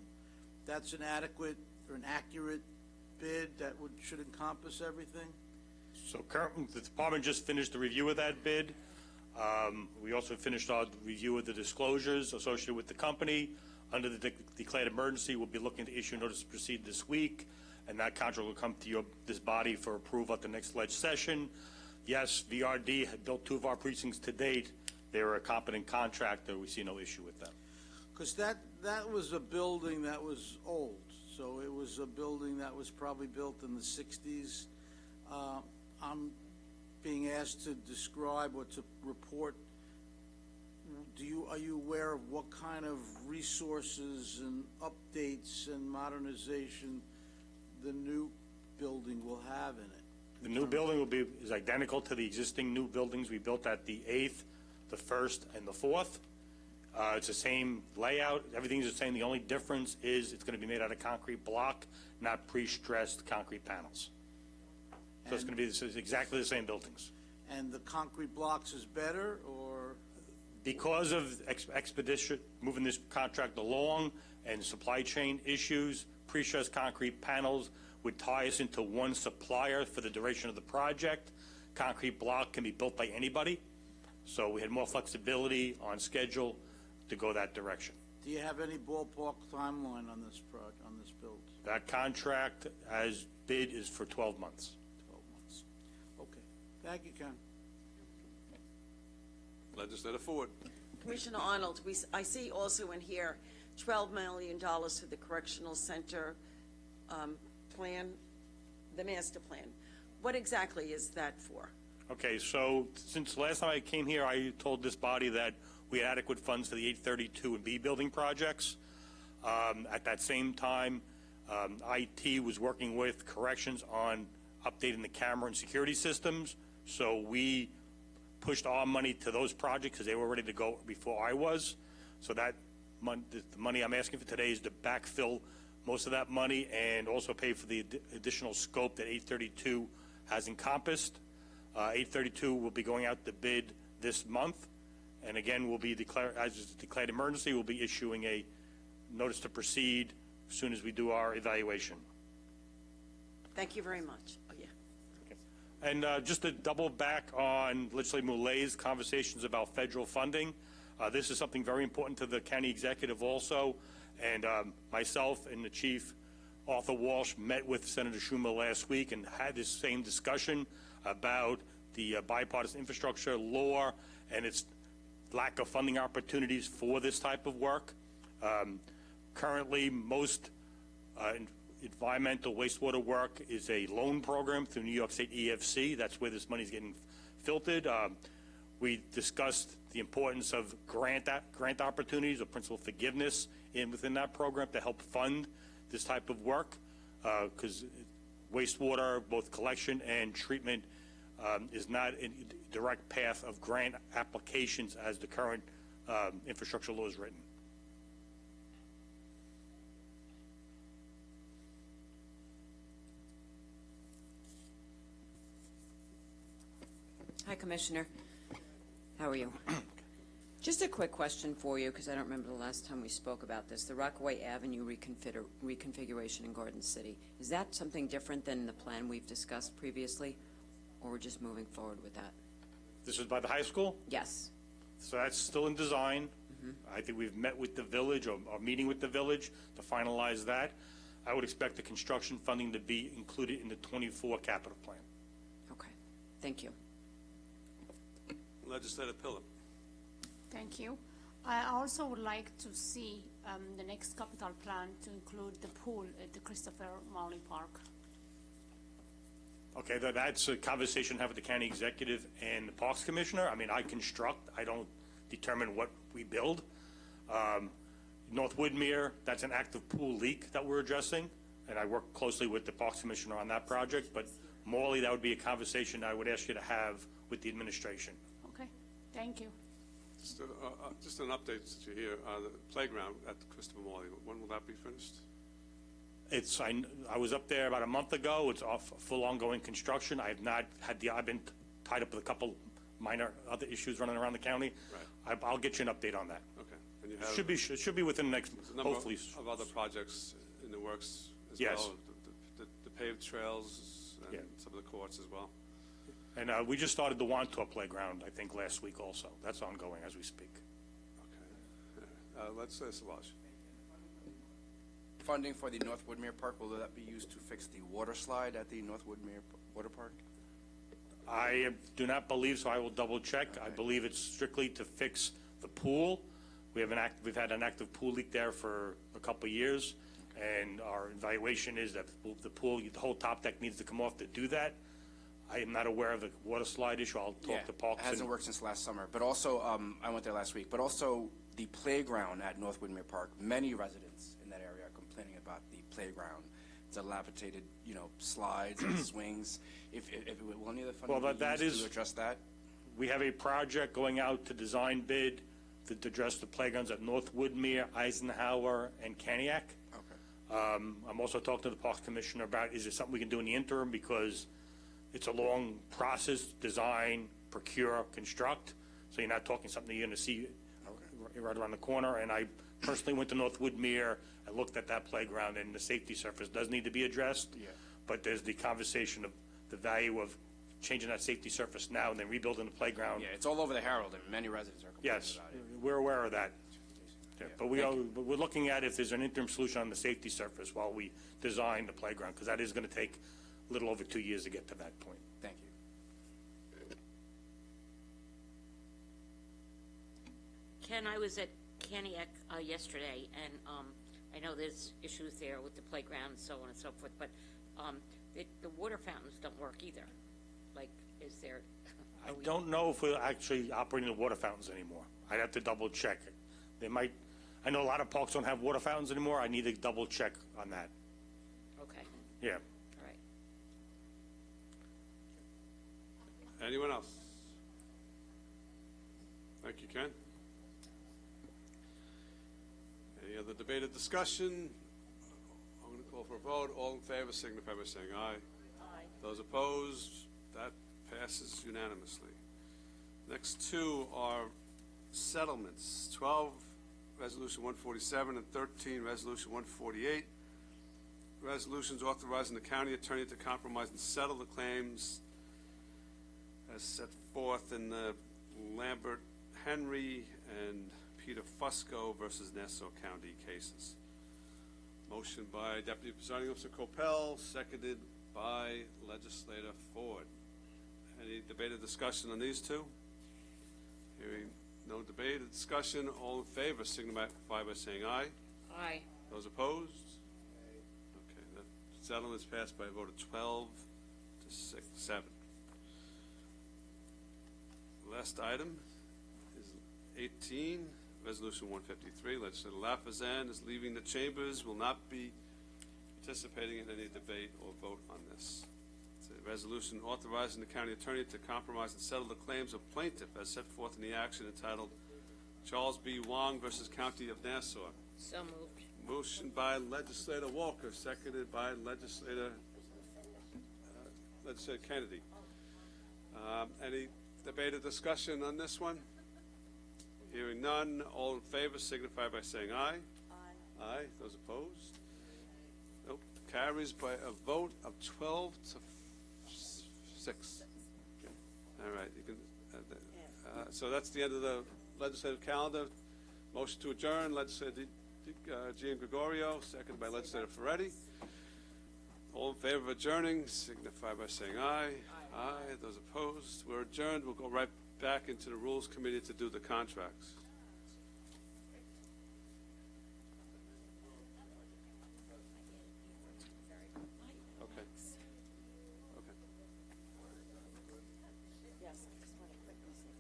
That's an adequate or an accurate bid that should encompass everything? So currently, the department just finished the review of that bid. We also finished our review of the disclosures associated with the company. Under the declared emergency, we'll be looking to issue a notice to proceed this week, and that contract will come to this body for approval at the next leg session. Yes, VRD had built 2 of our precincts to date. They were a competent contractor. We see no issue with them. Because that was a building that was old. So it was a building that was probably built in the 60s. I'm being asked to describe or to report. Are you aware of what kind of resources and updates and modernization the new building will have in it? The new building is identical to the existing new buildings we built at the 8th, the 1st, and the 4th. It's the same layout. Everything's the same. The only difference is it's going to be made out of concrete block, not pre-stressed concrete panels. So it's going to be exactly the same buildings. And the concrete blocks is better, or? Because of expedition, moving this contract along and supply chain issues, pre-stressed concrete panels would tie us into one supplier for the duration of the project. Concrete block can be built by anybody. So we had more flexibility on schedule to go that direction. Do you have any ballpark timeline on this build? That contract as bid is for 12 months. 12 months. Okay. Thank you, Ken. Legislator Ford. Commissioner Arnold, I see also in here $12 million for the correctional center plan, the master plan. What exactly is that for? Okay, so since last time I came here, I told this body that we had adequate funds for the 832 and B building projects. At that same time, IT was working with corrections on updating the camera and security systems. So we pushed our money to those projects because they were ready to go before I was. So that the money I'm asking for today is to backfill most of that money and also pay for the additional scope that 832 has encompassed. 832 will be going out to bid this month. And again, we'll be as it's declared emergency, we'll be issuing a notice to proceed as soon as we do our evaluation. Thank you very much. Oh, yeah. Okay. And just to double back on Legislator Moulet's conversations about federal funding, this is something very important to the county executive also. And myself and the chief, Arthur Walsh, met with Senator Schumer last week and had this same discussion about the bipartisan infrastructure law and its lack of funding opportunities for this type of work. Currently, most environmental wastewater work is a loan program through New York State EFC. That's where this money is getting filtered. We discussed the importance of grant opportunities or principal forgiveness within that program to help fund this type of work. because wastewater, both collection and treatment, is not a direct path of grant applications as the current infrastructure law is written. Hi, Commissioner. How are you? Just a quick question for you, because I don't remember the last time we spoke about this. The Rockaway Avenue reconfiguration in Garden City. Is that something different than the plan we've discussed previously, or we're just moving forward with that? This is by the high school? Yes. So that's still in design. I think we've met with the village, or meeting with the village to finalize that. I would expect the construction funding to be included in the 24 capital plan. Okay. Thank you. Legislator Phillip. Thank you. I also would like to see the next capital plan to include the pool at the Christopher Marley Park. Okay, that's a conversation I have with the county executive and the Parks Commissioner. I mean, I construct, I don't determine what we build. North Woodmere, that's an active pool leak that we're addressing, and I work closely with the Parks Commissioner on that project, but Morley, that would be a conversation I would ask you to have with the administration. Okay, thank you. Just an update since you're here. The playground at Christopher Morley, when will that be finished? I was up there about a month ago. It's off full ongoing construction. I have not had I've been tied up with a couple minor other issues running around the county. Right. I'll get you an update on that. Okay. And you have, it should be within the next, hopefully. Of other projects in the works as Yes. well? The paved trails and some of the courts as well? And we just started the Wantor Playground, I think, last week also. That's ongoing as we speak. Okay. Let's say Solage. Funding for the North Woodmere Park, will that be used to fix the water slide at the North Woodmere Water Park? I do not believe so. I will double check. I believe it's strictly to fix the pool. We've had an active pool leak there for a couple of years, and our evaluation is that the pool, the whole top deck needs to come off to do that. I am not aware of the water slide issue. I'll talk to Parks. It hasn't worked since last summer, but also, I went there last week, but also the playground at North Woodmere Park. Many residents in that area are complaining about the playground. Dilapidated, slides and swings. Will any of the funding be used to address that? We have a project going out to design bid to address the playgrounds at North Woodmere, Eisenhower, and Caniac. Okay. I'm also talking to the Parks Commissioner about, is there something we can do in the interim, because it's a long process, design, procure, construct, so you're not talking something you're going to see right around the corner. And I personally went to North Woodmere and looked at that playground, and the safety surface does need to be addressed. Yeah. But there's the conversation of the value of changing that safety surface now and then rebuilding the playground. Yeah, it's all over the Herald, and many residents are complaining about it. Yes, we're aware of that. Yeah, but we're looking at if there's an interim solution on the safety surface while we design the playground, because that is going to take a little over 2 years to get to that point. Thank you. Ken, I was at Caniac yesterday, and I know there's issues there with the playground and so on and so forth, but the water fountains don't work either. Like, is there... I don't know if we're actually operating the water fountains anymore. I'd have to double check. They might... I know a lot of parks don't have water fountains anymore. I need to double check on that. Okay. Yeah. All right. Anyone else? Thank you, Ken. Any other debate or discussion? I'm going to call for a vote. All in favor signify by saying aye. Aye. Those opposed, that passes unanimously. Next two are settlements. 12, Resolution 147, and 13, Resolution 148. Resolutions authorizing the county attorney to compromise and settle the claims as set forth in the Lambert Henry and Peter Fusco versus Nassau County cases. Motion by Deputy Presiding Officer Coppell, seconded by Legislator Ford. Any debate or discussion on these two? Hearing no debate or discussion, all in favor signify by saying aye. Aye. Those opposed? Okay, the settlement is passed by a vote of 12 to 7. Last item is 18, Resolution 153. Legislator Lafazan is leaving the chambers, will not be participating in any debate or vote on this. It's a resolution authorizing the county attorney to compromise and settle the claims of plaintiff as set forth in the action entitled Charles B. Wong versus County of Nassau. So moved. Motion by legislator Walker, seconded by legislator Kennedy. Any debate or discussion on this one? Hearing none, all in favor signify by saying aye. Aye. Aye. Those opposed? Nope. Carries by a vote of 12 to 6. Okay. All right. You can. So that's the end of the legislative calendar. Motion to adjourn, legislator Gian Gregorio, seconded by legislator Ferretti. All in favor of adjourning signify by saying aye. Aye. Aye. Those opposed? We're adjourned. We'll go right back into the Rules Committee to do the contracts. Okay. Okay. Yes, I just want to quickly say.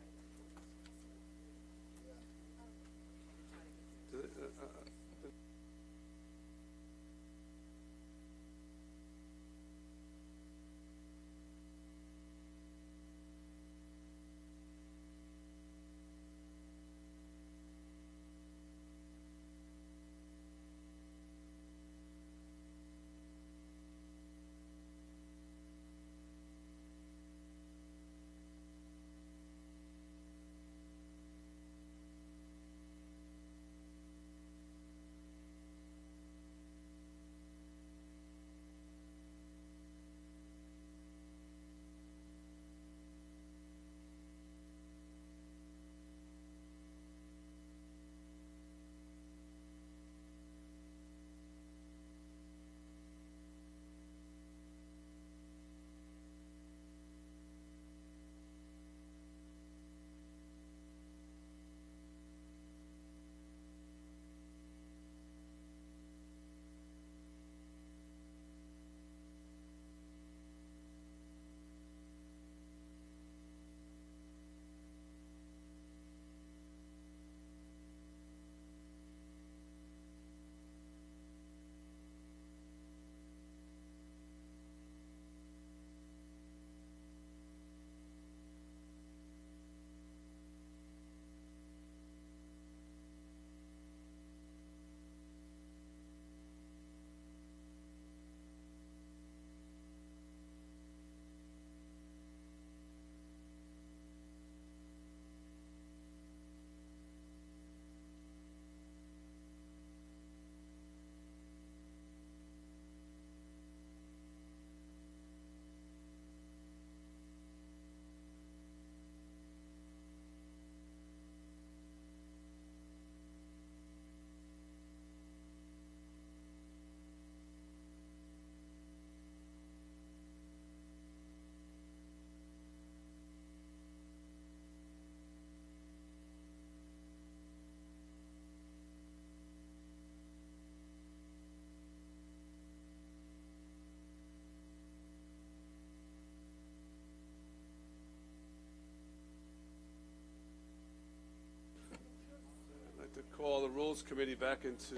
I'd like to call the Rules Committee back into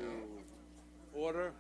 order.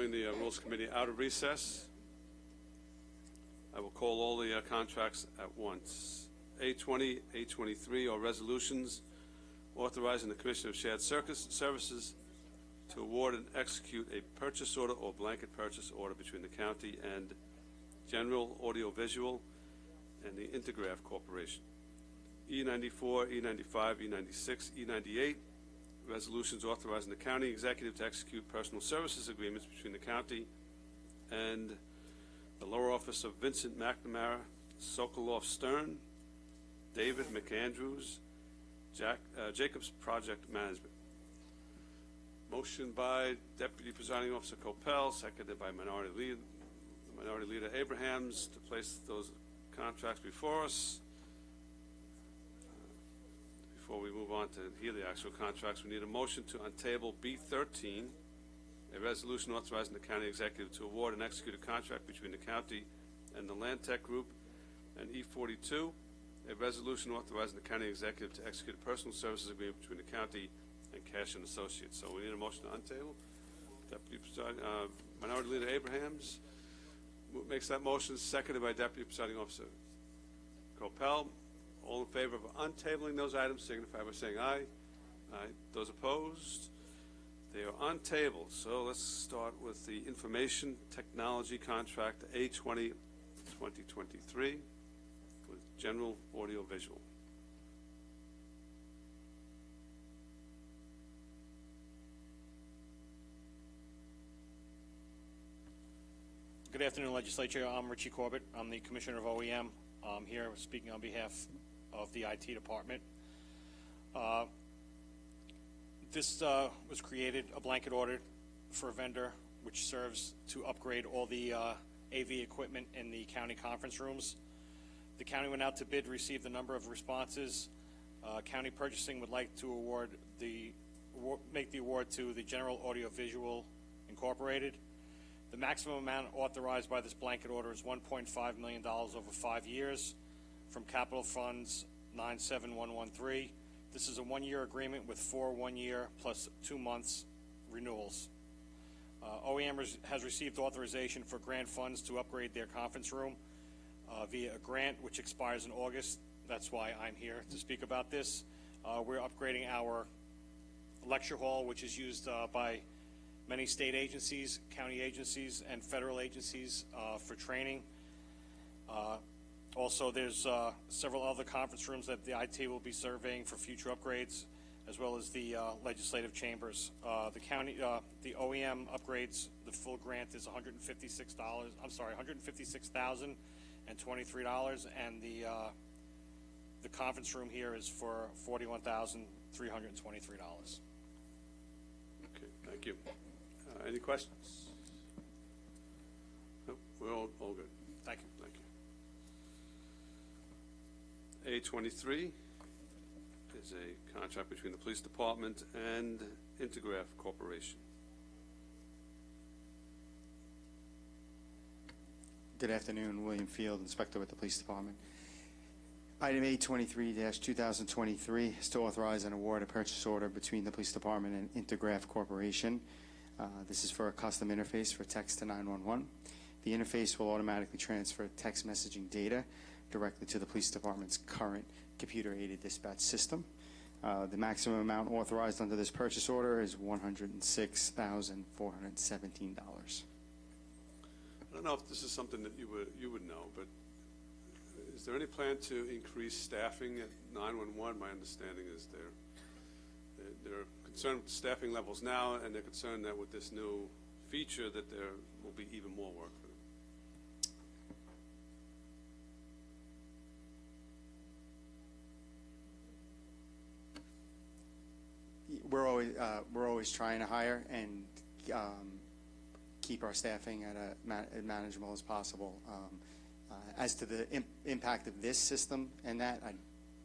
calling the Rules Committee out of recess. I will call all the contracts at once. A20, A23 are resolutions authorizing the Commissioner of Shared Services to award and execute a purchase order or blanket purchase order between the county and General Audiovisual and the Intergraph Corporation. E94, E95, E96, E98, resolutions authorizing the county executive to execute personal services agreements between the county and the lower office of Vincent McNamara, Sokoloff Stern, David McAndrews, Jacobs Project Management. Motion by Deputy Presiding Officer Coppell, seconded by Minority Leader Abrahams to place those contracts before us. Before we move on to hear the actual contracts, we need a motion to untable B13, a resolution authorizing the county executive to award and execute a contract between the county and the Land Tech Group, and E42, a resolution authorizing the county executive to execute a personal services agreement between the county and Cash and Associates. So we need a motion to untable. Deputy Presiding, Minority Leader Abrahams makes that motion, seconded by Deputy Presiding Officer Coppell. All in favor of untabling those items signify by saying aye. Aye. Those opposed? They are untabled. So let's start with the Information Technology Contract A20 2023 with General Audiovisual. Good afternoon, Legislature. I'm Richie Corbett. I'm the Commissioner of OEM. I'm here speaking on behalf of the IT department. This was created, a blanket order for a vendor which serves to upgrade all the AV equipment in the county conference rooms. The county went out to bid, received a number of responses. County purchasing would like to make the award to the General Audiovisual Incorporated. The maximum amount authorized by this blanket order is $1.5 million over 5 years from Capital Funds 97113. This is a one-year agreement with 4 1-year plus 2 months renewals. OEM has received authorization for grant funds to upgrade their conference room via a grant which expires in August. That's why I'm here to speak about this. We're upgrading our lecture hall, which is used by many state agencies, county agencies, and federal agencies for training. Also, there's several other conference rooms that the IT will be surveying for future upgrades, as well as the legislative chambers. The county, the OEM upgrades, the full grant is $156,023, and the conference room here is for $41,323. Okay, thank you. Any questions? Nope, we're all good. Thank you. Thank you. A23 is a contract between the Police Department and Intergraph Corporation. Good afternoon, William Field, Inspector with the Police Department. Item A23-2023 is to authorize and award a purchase order between the Police Department and Intergraph Corporation. This is for a custom interface for text to 911. The interface will automatically transfer text messaging data directly to the Police Department's current computer-aided dispatch system. The maximum amount authorized under this purchase order is $106,417. I don't know if this is something that you would know, but is there any plan to increase staffing at 911? My understanding is they're concerned with staffing levels now, and they're concerned that with this new feature that there will be even more work for them. We're always trying to hire and keep our staffing at as manageable as possible. As to the impact of this system and that, I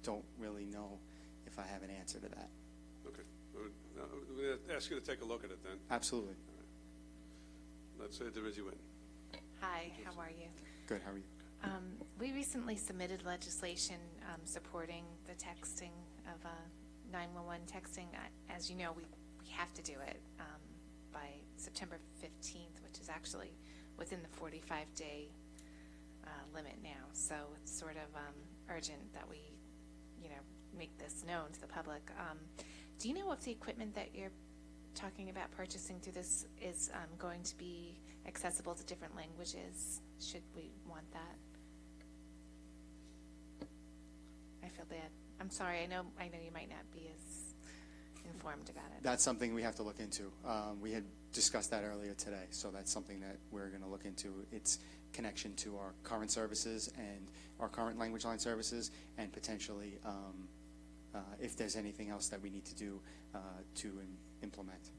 don't really know if I have an answer to that. Okay. We'll ask you to take a look at it then. Absolutely. Right. Let's say there is you in. Hi, how are you? Good, how are you? We recently submitted legislation supporting the texting of 911 texting. As you know, we have to do it by September 15th, which is actually within the 45-day limit now. So it's sort of urgent that we, make this known to the public. Do you know if the equipment that you're talking about purchasing through this is going to be accessible to different languages? Should we want that? I feel bad. I'm sorry. I know you might not be as informed about it. That's something we have to look into. We had discussed that earlier today, so that's something that we're going to look into. Its connection to our current services and our current language line services, and potentially if there's anything else that we need to do to implement.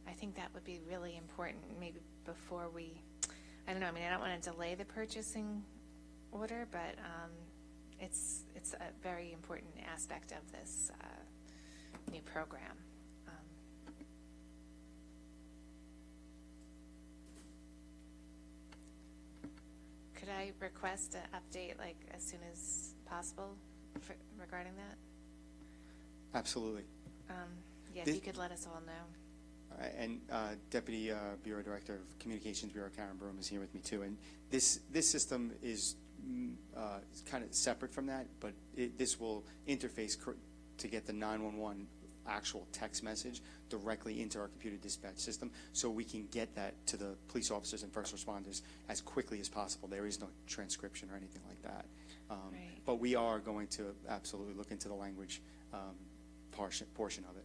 I think that would be really important, maybe before we, I don't know, I don't want to delay the purchasing order, but it's a very important aspect of this new program. Could I request an update as soon as possible regarding that? Absolutely. Yeah, if you could let us all know. All right, and Deputy Bureau Director of Communications Bureau Karen Broom is here with me too. And this system is kind of separate from that, but this will interface to get the 911 actual text message directly into our computer dispatch system, so we can get that to the police officers and first responders as quickly as possible. There is no transcription or anything like that. Right. But we are going to absolutely look into the language portion of it.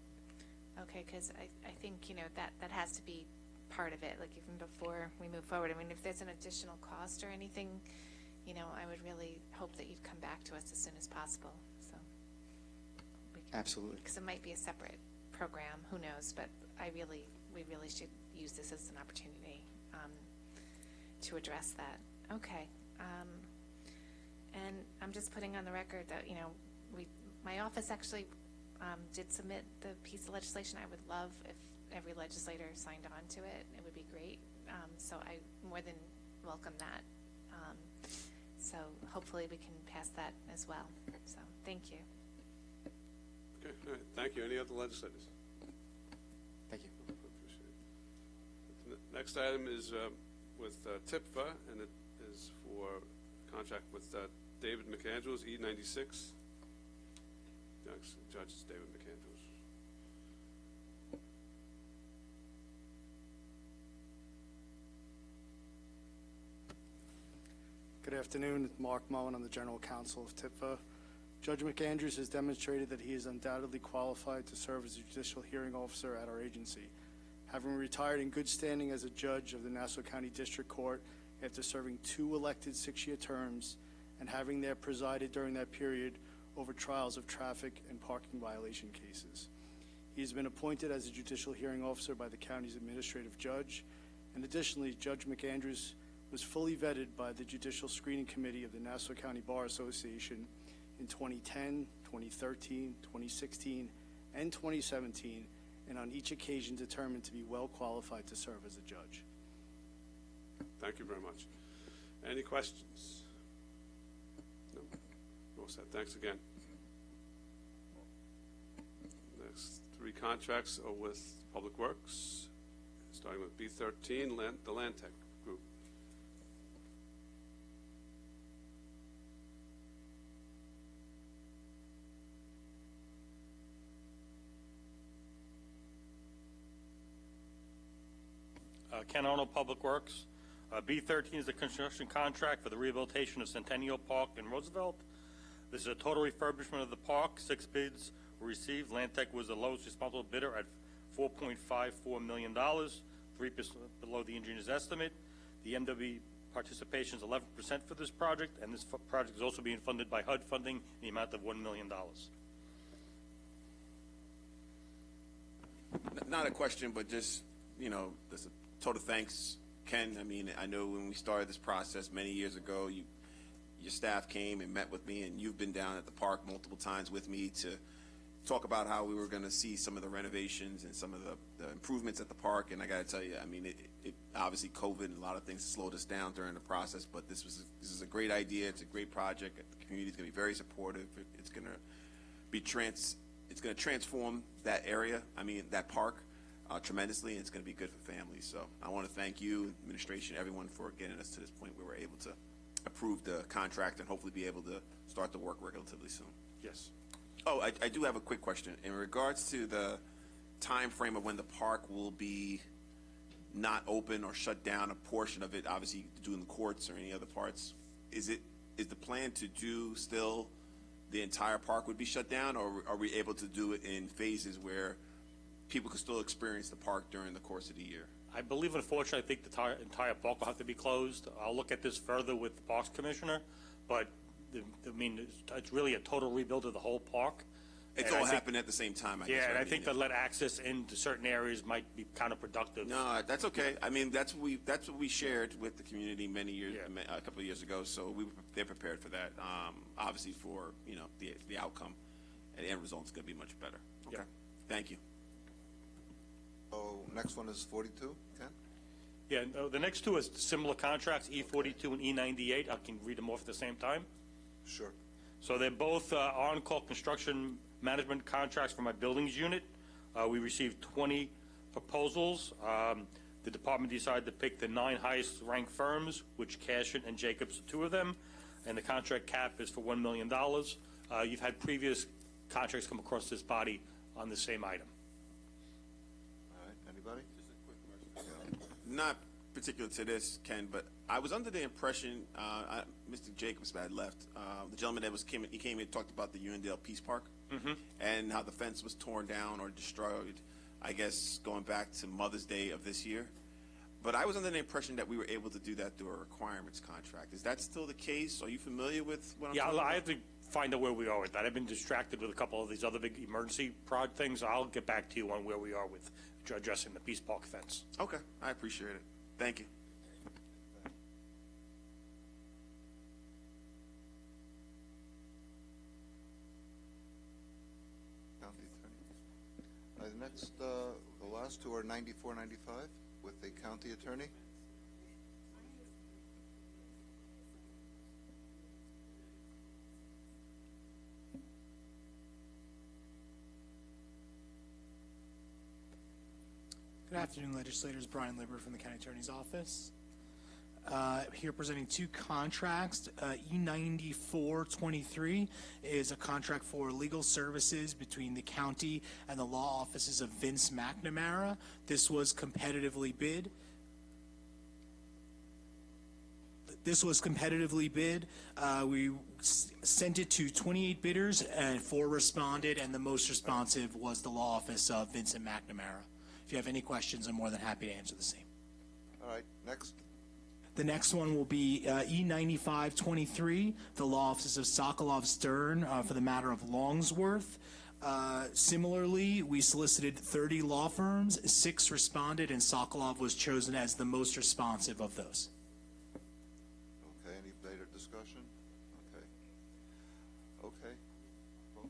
Okay, because I think, that has to be part of it, even before we move forward. If there's an additional cost or anything, I would really hope that you'd come back to us as soon as possible. So Absolutely. Because it might be a separate program, who knows, but we really should use this as an opportunity to address that. Okay. And I'm just putting on the record that, my office actually did submit the piece of legislation. I would love if every legislator signed on to it. It would be great. So I more than welcome that. So hopefully we can pass that as well. So thank you. Okay, all right. Thank you. Any other legislators? Thank you. Appreciate it. The next item is with TIPFA, and it is for contract with David McAndrews, E96. Judge is David McAndrews. Good afternoon. Mark Mullen. I'm the General Counsel of TIPFA. Judge McAndrews has demonstrated that he is undoubtedly qualified to serve as a judicial hearing officer at our agency. Having retired in good standing as a judge of the Nassau County District Court after serving 2 elected 6-year terms and having there presided during that period over trials of traffic and parking violation cases. He has been appointed as a judicial hearing officer by the county's administrative judge, and additionally, Judge McAndrews was fully vetted by the Judicial Screening Committee of the Nassau County Bar Association in 2010, 2013, 2016, and 2017, and on each occasion determined to be well qualified to serve as a judge. Thank you very much. Any questions? No? All set. Thanks again. Next 3 contracts are with Public Works, starting with B13, the Land Tech Group. Ken Arnold, Public Works. B13 is a construction contract for the rehabilitation of Centennial Park in Roosevelt. This is a total refurbishment of the park. 6 bids were received. Landtech was the lowest responsible bidder at $4.54 million, 3% below the engineer's estimate. The MW participation is 11% for this project, and this project is also being funded by HUD funding in the amount of $1 million. Not a question, but just, there's a total thanks, Ken. I know when we started this process many years ago, your staff came and met with me, and you've been down at the park multiple times with me to talk about how we were going to see some of the renovations and some of the improvements at the park. And I got to tell you, it obviously COVID and a lot of things slowed us down during the process, but this is a great idea. It's a great project. The community is going to be very supportive. It's going to be it's going to transform that area. That park. tremendously, and it's going to be good for families. So I want to thank you, administration, everyone, for getting us to this point where we're able to approve the contract and hopefully be able to start the work relatively soon. Yes. Oh, I do have a quick question. In regards to the time frame of when the park will be not open or shut down, a portion of it, obviously doing the courts or any other parts, is the plan to do still the entire park would be shut down, or are we able to do it in phases where people can still experience the park during the course of the year? I believe, unfortunately, I think the entire park will have to be closed. I'll look at this further with the Parks Commissioner, but I mean, it's really a total rebuild of the whole park. It's all happening at the same time, I guess. Yeah, and I mean, think to let access into certain areas might be counterproductive. No, that's okay. I mean, that's what we shared with the community many years, a couple of years ago. So they're prepared for that. Obviously, for the outcome, and the end result is going to be much better. Okay, thank you. So next one is 42, Ken? Yeah, no, the next two is similar contracts, E42 and E98. I can read them off at the same time. Sure. So they're both on-call construction management contracts for my buildings unit. We received 20 proposals. The department decided to pick the 9 highest ranked firms, which Cashin and Jacobs are 2 of them, and the contract cap is for $1 million. You've had previous contracts come across this body on the same item. All right, anybody? Just a quick question. Not particular to this, Ken, but I was under the impression, Mr. Jacobs had left, the gentleman that came in and talked about the Unionville Peace Park and how the fence was torn down or destroyed, I guess, going back to Mother's Day of this year. But I was under the impression that we were able to do that through a requirements contract. Is that still the case? Are you familiar with what I'm talking about? I have to find out where we are with that. I've been distracted with a couple of these other big emergency prod things. I'll get back to you on where we are with addressing the Peace Park fence. Okay, I appreciate it. Thank you. County Attorney. The next, the last two are 94, 95 with the County Attorney. Good afternoon, legislators. Brian Libber from the County Attorney's Office. Here presenting 2 contracts. E9423 is a contract for legal services between the county and the law offices of Vince McNamara. This was competitively bid. We sent it to 28 bidders and 4 responded, and the most responsive was the law office of Vincent McNamara. If you have any questions, I'm more than happy to answer the same. All right, next. The next one will be E9523, the law offices of Sokolov Stern for the matter of Longsworth. Similarly, we solicited 30 law firms, 6 responded, and Sokolov was chosen as the most responsive of those. Okay, any later discussion? Okay. Okay. Vote.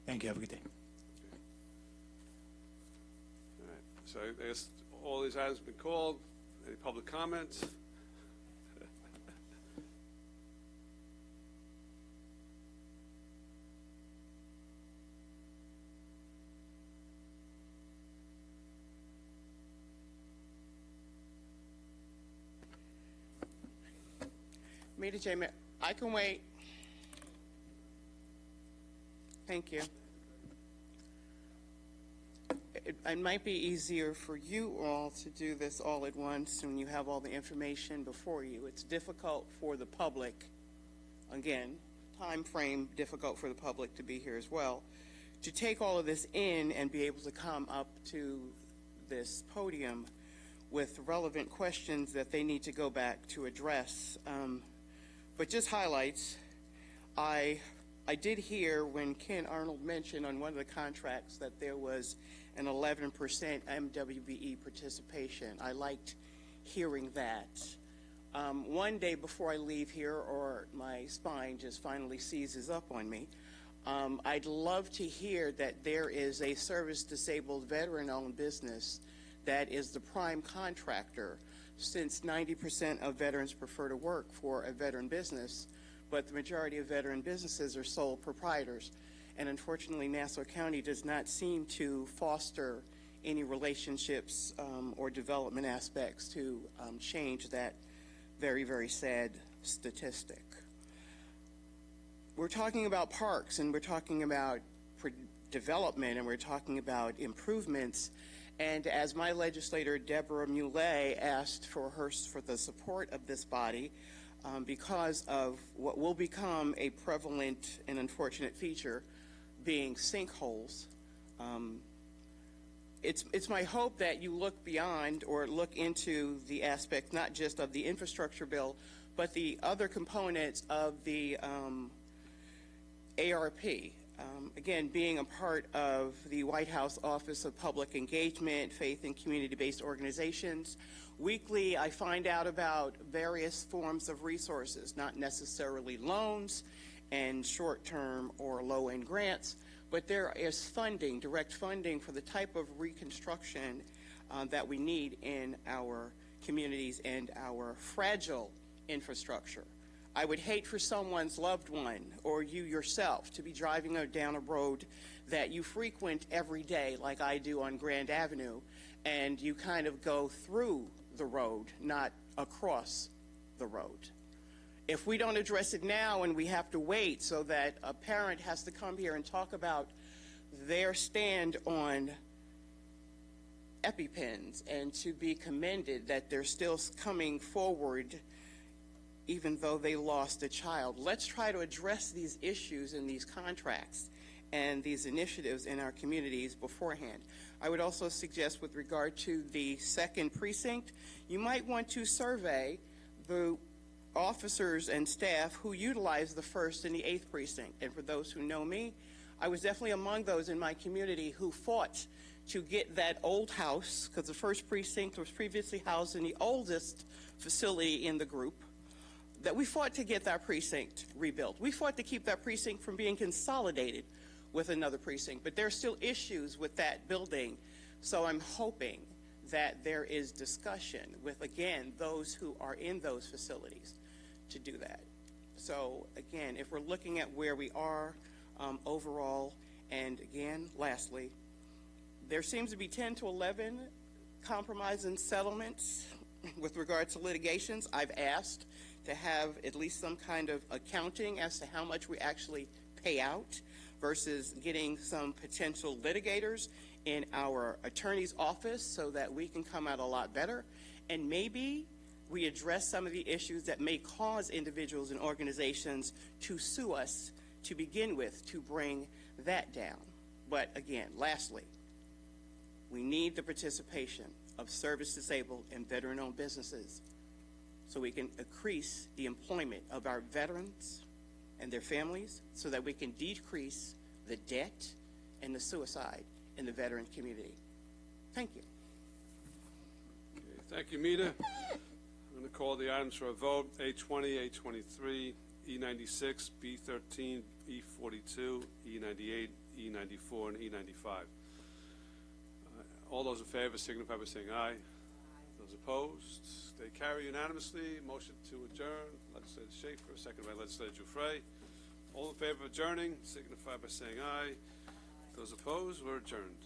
Thank you. Have a good day. All right. So I guess all these items have been called. Any public comments? Meet J. I can wait. Thank you. It might be easier for you all to do this all at once when you have all the information before you. It's difficult for the public, again, time frame difficult for the public to be here as well, to take all of this in and be able to come up to this podium with relevant questions that they need to go back to address. But just highlights, I did hear when Ken Arnold mentioned on one of the contracts that there was an 11% MWBE participation. I liked hearing that. One day before I leave here, or my spine just finally seizes up on me, I'd love to hear that there is a service-disabled veteran-owned business that is the prime contractor, since 90% of veterans prefer to work for a veteran business, but the majority of veteran businesses are sole proprietors. And unfortunately, Nassau County does not seem to foster any relationships or development aspects to change that very, very sad statistic. We're talking about parks, and we're talking about development, and we're talking about improvements. And as my legislator, Deborah Muley, asked for the support of this body, because of what will become a prevalent and unfortunate feature, being sinkholes, it's my hope that you look beyond or look into the aspect not just of the infrastructure bill, but the other components of the ARP. Again, being a part of the White House Office of Public Engagement, Faith and Community-Based Organizations, weekly I find out about various forms of resources, not necessarily loans and short-term or low-end grants, but there is funding, direct funding for the type of reconstruction that we need in our communities and our fragile infrastructure. I would hate for someone's loved one or you yourself to be driving down a road that you frequent every day, like I do on Grand Avenue, and you kind of go through the road, not across the road. If we don't address it now and we have to wait so that a parent has to come here and talk about their stand on EpiPens and to be commended that they're still coming forward even though they lost a child. Let's try to address these issues in these contracts and these initiatives in our communities beforehand. I would also suggest with regard to the second precinct, you might want to survey the officers and staff who utilize the 1st and the 8th precinct. And for those who know me, I was definitely among those in my community who fought to get that old house, because the 1st precinct was previously housed in the oldest facility in the group, that we fought to get that precinct rebuilt. We fought to keep that precinct from being consolidated with another precinct, but there are still issues with that building. So I'm hoping that there is discussion with, again, those who are in those facilities to do that. So again, if we're looking at where we are overall, and again, lastly, there seems to be 10 to 11 compromise and settlements with regard to litigations. I've asked to have at least some kind of accounting as to how much we actually pay out versus getting some potential litigators in our attorney's office so that we can come out a lot better. And maybe we address some of the issues that may cause individuals and organizations to sue us to begin with to bring that down. But again, lastly, we need the participation of service-disabled and veteran-owned businesses so we can increase the employment of our veterans and their families so that we can decrease the debt and the suicide in the veteran community. Thank you. Okay, thank you, Mita. I'm going to call the items for a vote. A20, A23, E96, B13, E42, E98, E94, and E95. All those in favor signify by saying aye. Those opposed, they carry unanimously. Motion to adjourn. Legislator Schaefer, second by Legislator Giuffre. All in favor of adjourning signify by saying aye. Those opposed, we're adjourned.